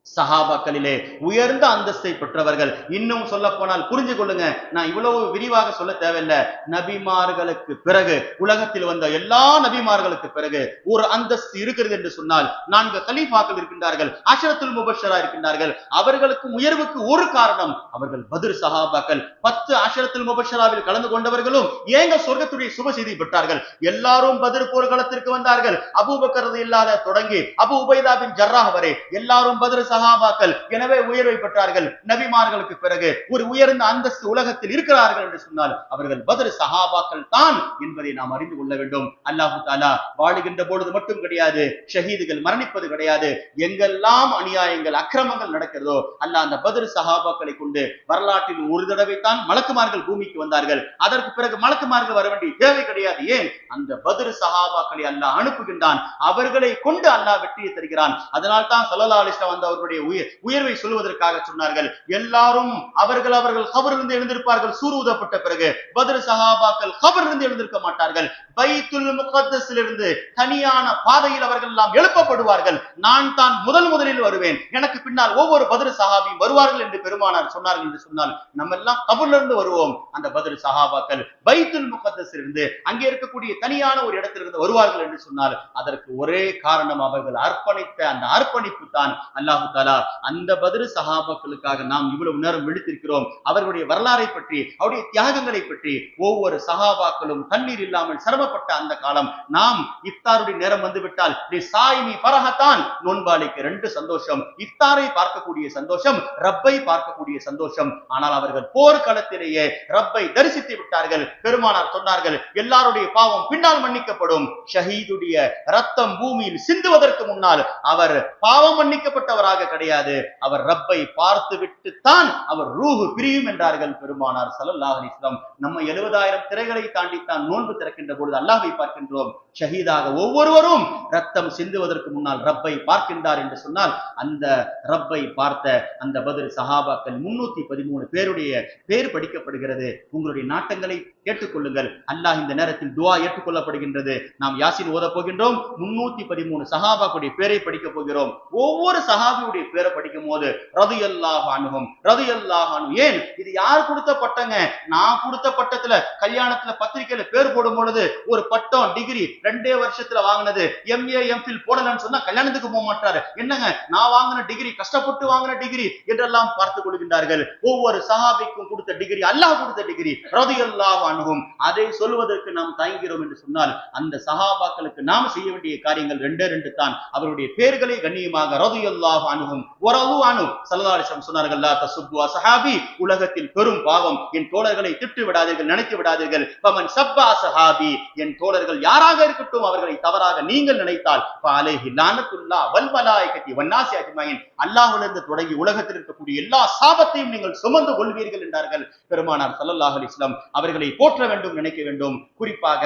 சஹாபாக்களிலே உயர்ந்த அந்தஸ்தை பெற்றவர்கள். இன்னும் சொல்ல போனால் புரிஞ்சு கொள்ளுங்க, நான் இவ்வளவு விரிவாக சொல்ல தேவையில்லை. நபிமார்களுக்கு பிறகு உலகத்தில் வந்த எல்லா நபிமார்களுக்கு பிறகு ஒரு அந்தஸ்து இருக்கிறது என்று சொன்னால் 4 கலீஃபாக்கள் இருக்கின்றார்கள், அஷரத்துல் முபஷரா இருக்கின்றார்கள். அவர்களுக்கு உயர்வுக்கு ஒரு காரணம் அவர்கள் பத்ர் சஹாபாக்கள். 10 அஷரத்துல் முபஷராவில் கலந்து கொண்டவர்களும் ஏங்க சொர்க்கத்துடைய சுப செய்தி பெற்றார்கள். எல்லாரும் பத்ர் போர்க்களத்திற்கு வந்தார்கள். அபூபக்கர் ரலியல்லாஹு தொடங்கி அபூ உபைதா பின் ஜர்ராஹ் வரை எல்லாரும் பத்ர் சஹாபாக்கள். எனவே உயர்வை பெற்றார்கள். நபிமார்களுக்கு பிறகு ஒரு உயர்ந்த அந்தஸ்து உலகத்தில் இருக்கிறார்கள் என்று சொன்னால் அவர்கள் பத்ர் சஹாபாக்கள் தான் என்பதை நாம் அறிந்து கொள்ள வேண்டும். அல்லாஹு தஆலா வாழுகின்ற பொழுது மட்டும் கிடையாது, ஷஹீதுகள் மரணிப்பது கிடையாது. எங்கெல்லாம் அநியாயங்கள் அக்கிரமங்கள் நடக்கிறதோ அல்லாஹ் அந்த பத்ர் சஹாபாக்களை கொண்டு வரலாற்றில் ஒரு தடவை தான் மலக்குமார்கள் பூமிக்கு வந்தார்கள். அதற்கு பிறகு மலக்குமார்கள் வர வேண்டிய தேவை கிடையாது. ஏன்? அந்த பத்ர் சஹாபாக்களை அல்லாஹ் அனுப்புகின்றான். அவர்களை கொண்டு அல்லாஹ் வெற்றியை தருகிறான். அதனால் தான் ஸல்லல்லாஹு அலைஹி வஸல்லம் அவர்களுடைய உயர்வை சொல்வதற்காக சொன்னார்கள், எல்லாரும் அவர்கள் கபரிலிருந்து எழுந்திருப்பார்கள். சூர் ஊதப்பட்ட பிறகு பத்ர் சஹாபாக்கள் கபரிலிருந்து எழுந்திருக்க மாட்டார்கள். பைத்துல் முகத்தஸிலிருந்து தனியான பாதையில் அவர்கள் எல்லாம் எழுப்பப்படுவார்கள். நான் தான் முதலில் வருவேன், எனக்கு பின்னால் ஒவ்வொரு பத்ர் சஹாபியும் வருவார்கள் என்று பெருமானார் சொன்னார்கள் என்று சொன்னால் நம்ம எல்லாம் கபரிலிருந்து வருவோம். அந்த பத்ர் சஹாபாக்கள் பைத்துல் முகத்தஸிலிருந்து அங்கே இருக்கக்கூடிய தனியான ஒரு இடத்திலிருந்து வருவார்கள் என்று சொன்னால் அதற்கு ஒரே காரணம் அவர்கள் அர்ப்பணித்த அந்த அர்ப்பணிப்பு தான். அல்லாஹு தஆலா அந்த பத்ர் சஹாபாக்களுக்காக நாம் இவ்வளவு நேரம் விழித்திருக்கிறோம். அவர்களுடைய வரலாறை பற்றி, அவருடைய தியாகங்களை பற்றி ஒவ்வொரு சஹாபாக்களும் தண்ணீர் இல்லாமல் சிரமப்பட்ட அந்த காலம். நாம் இஃப்தாருடைய நேரம் வந்துவிட்டால் சாயிமி ஃபரஹத்தான், நோன்பாளிக்கு 2 சந்தோஷம், இஃப்தாரை பார்க்கக்கூடிய சந்தோஷம், ரப்பை பார்க்கக்கூடிய சந்தோஷம். ஆனால் அவர்கள் போர்க்களத்திலேயே ரப்பை தரிசித்து விட்டார்கள். பெருமானார் சொன்னார்கள், எல்லாருடைய பாவம் பின்னால் மன்னிக்கப்படும். ஷஹீதுடைய ரத்தம் பூமியில் சிந்துவதற்கு முன்னால் அவர் பாவம் மன்னிக்கப்பட்டவராக கிடையாது, அவர் ரப்பை பார்த்து விட்டுத்தான் அவர் ரூஹு பிரியும் என்றார்கள் பெருமானார் ஸல்லல்லாஹு அலைஹி வஸல்லம். நம்ம 70,000 திரைகளை தாண்டித்தான் நோன்பு திறக்கின்ற பொழுது அல்லாஹ்வை பார்க்கின்றோம். ஷஹீதாக ஒவ்வொருவரும் ரத்தம் சிந்துவதற்கு முன்னால் ரப்பை பார்க்கின்றார் என்று சொன்னால் அந்த ரப்பை பார்த்த அந்த பத்ர் சஹாபாக்கள் 313 பேருடைய பேர் படிக்கப்படுகிறது. உங்களுடைய நாட்டங்களை கேட்டுக்கொள்ளுங்கள். அல்லாஹ் இந்த நேரத்தில் துஆ ஏற்றுக்கொள்ளப்படுகின்றது. நாம் யாசின் ஓத போகின்றோம். 313 சஹாபாக்களுடைய பேரை படிக்க போகிறோம். ஒவ்வொரு சஹாபியுடைய பேரை படிக்கும் போது ரலியல்லாஹு அன்ஹும் ரலியல்லாஹு அன்ஹு. ஏன் இது யார் கொடுத்த பட்டங்க? நான் கொடுத்த பட்டத்துல கல்யாணத்துல பத்திரிகையில பேர் போடும் பொழுது ஒரு பட்டம் டிகிரி 2 வருஷத்துல வாங்கினது, MA MPhil போடலன்னு சொன்னா கல்யாணத்துக்கு போக மாட்டாரு. என்னங்க நான் வாங்கின டிகிரி, கஷ்டப்பட்டு வாங்கின டிகிரி என்றெல்லாம் பார்த்துக் கொள்கின்றார்கள். ஒவ்வொரு சஹாபிக்கும் கொடுத்த டிகிரி அல்லாஹ் கொடுத்த டிகிரி ரலியல்லாஹு அன்ஹும். அதை சொல்வதற்கு நாம் தயங்குகிறோம் என்று சொன்னால் அந்த சஹாபாக்களுக்கு நாம் செய்ய வேண்டிய காரியங்கள் 2 தான். அவருடைய பெயர்களை கண்ணியமாக ரலியல்லாஹு அன்ஹும் வரது அன்ஹு ஸல்லல்லாஹு அலைஹி வஸல்லம் சொன்னார்கள், லா தசுப்பு அஸ்ஹாபி, உலகத்தில் பெரும் பாவம் என் தோழர்களை திட்டு விடாதீர்கள், நினைத்து விடாதீர்கள். ஃபமன் சப்பா அஸ்ஹாபி, என் தோழர்கள் யாராக இருக்கட்டும் அவர்களை தவறாக நீங்கள் நினைத்தால் ஃபஅலைஹி லானத்துல்லாஹ் வல் மலாயிகத்தி வன்னாஸி அஜ்மஈன், அல்லாஹ்விலிருந்து தொடங்கி உலகத்தில் இருக்கக்கூடிய எல்லா சாபத்தையும் நீங்கள் சுமந்து கொள்வீர்கள் என்றார்கள் பெருமானார் ஸல்லல்லாஹு அலைஹி வஸல்லம். அவர்களை போற்ற வேண்டும், நினைக்க வேண்டும். குறிப்பாக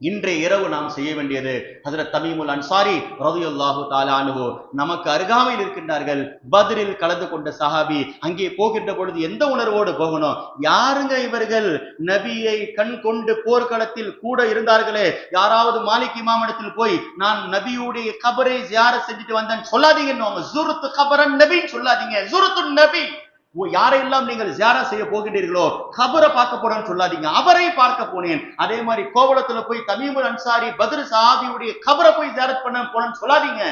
இன்றைய இரவு நாம் செய்ய வேண்டியது, ஹஜ்ரத் தமீமுல் அன்சாரி ரலியல்லாஹு தஆலா அன்ஹு நமக்கு அருகாமையில் இருக்கின்றார்கள். பத்ரில் கலந்து கொண்ட சஹாபி. அங்கே போகின்ற பொழுது எந்த உணர்வோடு போகணும்? யாருங்க இவர்கள்? நபியை கண் கொண்டு போர்க்களத்தில் கூட இருந்தார்களே, யாராவது மாலிக் இமாமிடத்தில் போய் நான் நபியுடைய கபரை ஜியாரத் செஞ்சுட்டு வந்தேன் சொல்லாதீங்க. ஜுருத்து கபரன் நபின்னு சொல்லாதீங்க. ஜுருத்து நபி. யாரையெல்லாம் நீங்கள் ஜியாரா செய்ய போகின்றீர்களோ கபரை பார்க்க போறேன்னு சொல்லாதீங்க, அவரை பார்க்க போனேன். அதே மாதிரி கோவளத்துல போய் தமீமுல் அன்சாரி பத்ர் சஹாபியுடைய கபரை போய் ஜியாரத் பண்ண போனேன்னு சொல்லாதீங்க.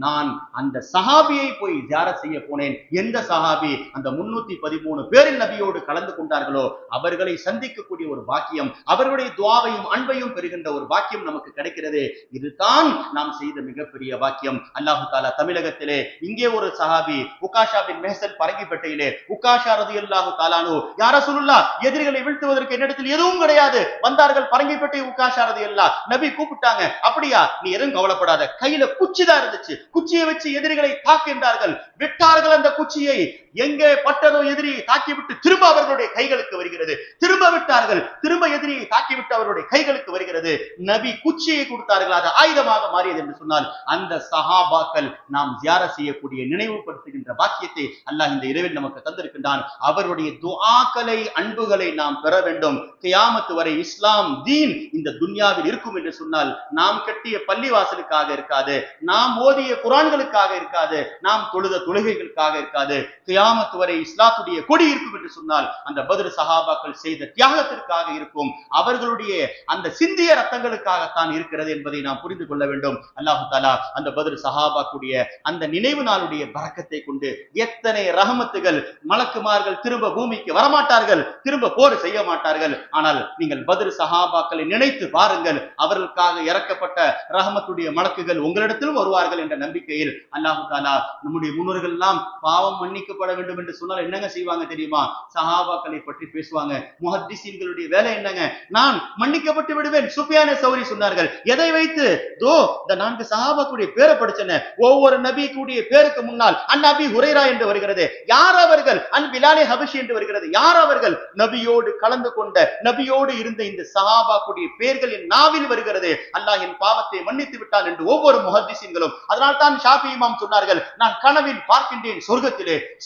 நான் அந்த சஹாபியை போய் ஜியாரத் செய்ய போனேன். எந்த சஹாபி? அந்த 313 பேரில் நபியோடு கலந்து கொண்டார்களோ அவர்களை சந்திக்கக்கூடிய ஒரு பாக்கியம், அவர்களுடைய துஆவையும் அன்பையும் பெறுகின்ற ஒரு பாக்கியம் நமக்கு கிடைக்கிறது. இதுதான் நாம் செய்த மிகப்பெரிய பாக்கியம். அல்லாஹு தஆலா தமிழகத்திலே இங்கே ஒரு சஹாபி உகாஷா பின் மெஹ்சன் பரங்கிப்பேட்டையிலே உகாஷா ரலியல்லாஹு தஆலா அன்ஹு யா ரசூலுல்லாஹ் எதிரிகளை வீழ்த்துவதற்கு என்னிடத்தில் எதுவும் கிடையாது, வந்தார்கள் பரங்கிப்பேட்டை உகாஷா ரலியல்லாஹ், நபி கூப்பிட்டாங்க. அப்படியா? நீ எதுவும் கவலைப்படாத, கையில குச்சி தான் இருந்துச்சு, குச்சியை வச்சு எதிரிகளை தாக்குகின்றார்கள். விட்டார்கள் அந்த குச்சியை. எங்கே பட்டதோ எதிரி தாக்கிவிட்டு திரும்ப அவர்களுடைய கைகளுக்கு வருகிறது. திரும்ப விட்டார்கள், திரும்ப எதிரியை தாக்கிவிட்டு அவர்களுடைய கைகளுக்கு வருகிறது. நபி குச்சியை கொடுத்தார்கள், அது ஆயுதமாக மாறியது என்று சொன்னால் அந்த சஹாபாக்கள் நாம் ஜியாரத் செய்யக்கூடிய நினைவுபடுத்துகின்ற பாக்கியத்தை அல்லாஹ் இந்த இரவில் நமக்கு தந்திருக்கின்றான். அவருடைய துஆக்களை அன்புகளை நாம் பெற வேண்டும். கியாமத் வரை இஸ்லாம் தீன் இந்த துன்யாவில் இருக்கும் என்று சொன்னால் நாம் கட்டிய பள்ளிவாசலுக்காக இருக்காது, நாம் ஓதிய குர்ஆன்களுக்காக இருக்காது, நாம் தொழுத தொழுகைகளுக்காக இருக்காது. கியாமத் வரை இஸ்லாத்துடைய கொடி இருக்கும் என்று சொன்னால் அந்த பத்ர் சஹாபாக்கள் செய்த தியாகத்திற்காக இருக்கும், அவர்களுடைய அந்த சிந்திய ரத்தங்களுக்காகத்தான் இருக்கிறது என்பதை நாம் புரிந்து கொள்ள வேண்டும். அல்லாஹு தஆலா அந்த பத்ர் சஹாபாக்குடைய அந்த நினைவு நாளுடைய பரக்கத்தை கொண்டு எத்தனை ரஹமத்துகள், மலக்குமார்கள் திரும்ப பூமிக்கு வரமாட்டார்கள், திரும்ப போர் செய்ய மாட்டார்கள். ஆனால் நீங்கள் பத்ர் சஹாபாக்களை நினைத்து பாருங்கள், அவர்களுக்காக இறக்கப்பட்ட ரஹமத்துடைய மலக்குகள் உங்களிடத்திலும் வருவார்கள் என்ற நம்பிக்கையில் அல்லாஹு தஆலா நம்முடைய முன்னோர்கள் எல்லாம் பாவம் மன்னிக்கப்பட வேண்டும் என்று சொன்னால் என்னங்க செய்வாங்க தெரியுமா? சஹாபாக்களை பற்றி பேசுவாங்க. முஹத்திஸீன்களுடைய வேலை என்னங்க? நான் மன்னிக்கப்பட்டு விடுவேன். சுஃபியானே சௌரி சொன்னார்கள். எதை வைத்து? இந்த 4 சஹாபாக்களுடைய பேரை படிச்சன. ஒவ்வொரு நபிக்குடைய பேருக்கு முன்னால் அன்-நபி ஹுரைரா என்று வருகிறது. யார் அவர்கள்? அன் பிலாலே ஹபஷி என்று வருகிறது. யார் அவர்கள்? நபியோடு கலந்து கொண்ட, நபியோடு இருந்த இந்த சஹாபாக்களுடைய பெயர்கள் என் நாவில் வருகிறது. அல்லாஹ் என் பாவத்தை மன்னித்து விட்டான் என்று ஒவ்வொரு முஹத்திஸீன்களும். அதனால் தான் ஷாஃபி இமாம் சொன்னார்கள், நான் கனவில் பார்க்கின்றேன்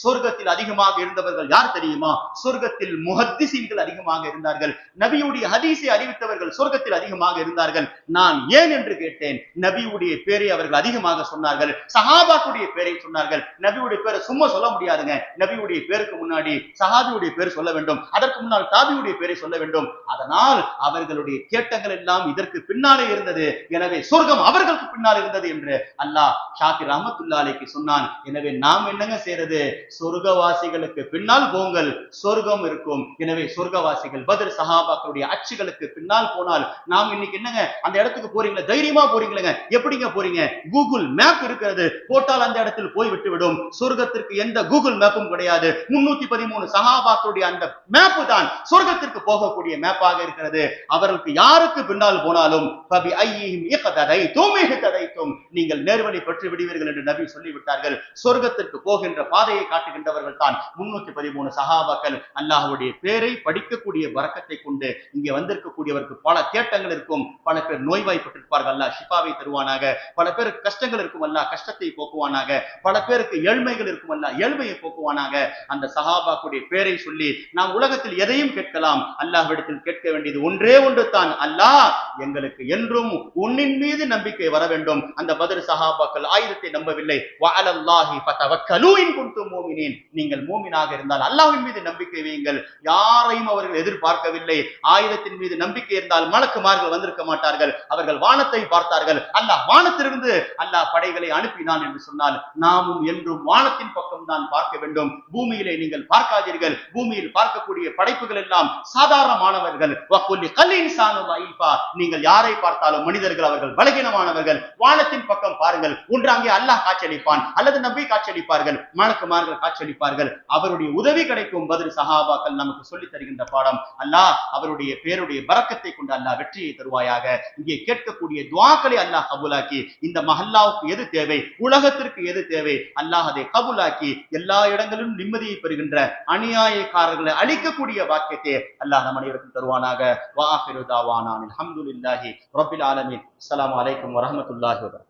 சொர்க்கத்தில் அதிகமாக இருந்தவர்கள் யார் தெரியுமா? சொர்க்கத்தில் முஹத்திஸீன்கள் அதிகமாக இருந்தார்கள். நபியுடைய ஹதீஸை அறிவித்தவர்கள் சொர்க்கத்தில் அதிகமாக இருந்தார்கள். நான் ஏன் என்று கேட்டேன். நபியுடைய பேரை அவர்கள் அதிகமாக சொன்னார்கள், சஹாபாக்குடைய பேரை சொன்னார்கள். நபியுடைய பேரை சும்மா சொல்ல முடியாதுங்க. நபியுடைய பேருக்கு முன்னாடி சஹாபியுடைய பேர் சொல்ல வேண்டும், அதற்கு முன்னால் தாபியுடைய பேரை சொல்ல வேண்டும். அதனால் அவர்களுடைய கேட்டங்கள் எல்லாம் இதற்கு பின்னாலே இருந்தது. எனவே சொர்க்கம் அவர்களுக்கு பின்னால் இருந்தது என்று அல்லாஹ் ஷாஃபி ரஹ்மத்துல்லாஹி அலைஹி சொன்னான். எனவே நாம் என்னங்க செய்யறது? சொர்க்கவாசிகளுக்கு பின்னால் போங்கள், சொர்க்கம் இருக்கும். எனவே சொர்க்கவாசிகள் பத்ர் சஹாபாக்களுடைய அச்சுகளுக்கு பின்னால் போனால் நாம் இன்னைக்கு என்னங்க அந்த இடத்துக்கு போறீங்களா? தைரியமா போறீங்களா? எப்படிங்க போறீங்க? கூகுள் மேப் இருக்கிறது, போட்டால் அந்த இடத்தில் போய் விட்டுவிடும். சொர்க்கத்திற்கு எந்த கூகுள் மேப்பும் கிடையாது. 313 சஹாபாக்களுடைய அந்த மேப்பு தான் சொர்க்கத்திற்கு போகக்கூடிய மேப்பாக இருக்கிறது. அவர்களுக்கு யாருக்கு பின்னால் போனாலும் ஃபபி ஐயிஹிம் இக்ததைதும் இஹ்ததைதும், நீங்கள் நேர்வழி பெற்று விடுவீர்கள் என்று நபி சொல்லிவிட்டார்கள். சொர்க்கத்திற்கு போகின்ற பாதையை காட்டுகின்றவர்கள் தான் 313 சஹாபாக்கள். அல்லாஹ்வுடைய பேரை படிக்கக்கூடிய பரக்கத்தை கொண்டு இங்கே வந்திருக்கக்கூடியவருக்கு பல தேட்டங்கள் இருக்கும். பல பேர் நோய்வாய்ப்பட்டிருப்பார்கள், அல்லாஹ் ஷிஃபாவை தருவானாக. பல பேருக்கு கஷ்டங்கள் இருக்கும், அல்லாஹ் கஷ்டத்தை போக்குவானாக. பல பேருக்கு ஏழ்மைகள் இருக்கும், அல்லாஹ் ஏழ்மையை போக்குவானாக. அந்த சஹாபாக்குடைய பேரை சொல்லி நாம் உலகத்தில் எதையும் கேட்கலாம். அல்லாஹ்விடத்தில் கேட்க வேண்டியது ஒன்றே ஒன்று தான், அல்லாஹ் எங்களுக்கு என்றும் உன்னின் மீது நம்பிக்கை வர வேண்டும். அந்த பத்ர் சஹாபாக்கள் ஆயுதத்தை நம்பவில்லை. வஅலல்லாஹி ஃபதவக்கலு இன் குன்தும் முஃமினீன், நீங்கள் மூமினாக இருந்தால் அல்லாஹ்வின் மீது நம்பிக்கை வையுங்கள். யாரையும் அவர்கள் எதிர்பார்க்கவில்லை. ஆயுதத்தின் மீது நம்பிக்கை இருந்தால் மலக்குமார்கள் வந்திருக்க மாட்டார்கள். அவர்கள் வானத்தை பார்த்தார்கள். அல்லாஹ் வானத்திலிருந்து அல்லாஹ் படைகளை அனுப்பினான் என்று சொன்னால் நாமும் என்றும் வானத்தின் பக்கம் தான் பார்க்க வேண்டும். பூமியிலே நீங்கள் பார்க்காதீர்கள். பூமியில் பார்க்கக்கூடிய படைப்புகள் எல்லாம் சாதாரணமானவர்கள். வகுல்லி கல்லின்சானு லைஃபா, நீங்கள் யாரை பார்த்தாலும் மனிதர்கள், அவர்கள் பலகீனமானவர்கள். வானத்தின் பக்கம் பாருங்கள். ஒன்று அங்கே அல்லாஹ் காட்சியளிப்பான், அல்லது நபி காட்சியளிப்பார்கள், மலக்குமார்கள் காட்சியளிப்பார்கள். அவருடைய உதவி கிடைக்கும் பதில் சஹாபாக்கள் நமக்கு சொல்லித் தருகின்ற பாடம். அல்லாஹ் அவருடைய பேருடைய பரக்கத்தை கொண்டு அல்லாஹ் வெற்றியை தருவாயாக. இங்கே கேட்கக்கூடிய துஆக்களை அல்லாஹ் கபூலாக்கி, இந்த மஹல்லாவுக்கு எது தேவை, உலகத்திற்கு எது தேவை, அல்லாஹ் அதை கபூலாக்கி எல்லா இடங்களிலும் நிம்மதியை பெறுகின்ற அநியாயக்காரர்களை அழிக்கக்கூடிய வாக்கியத்தை அல்லாஹ் நம் அனைவருக்கும் தருவானாக. வ ஆகிரு தாவானா அல்ஹம்துலில்லாஹி ரப்பில் ஆலமீன். அஸ்ஸலாமு அலைக்கும் வரஹ்மத்துல்லாஹி வபரகாத்துஹு.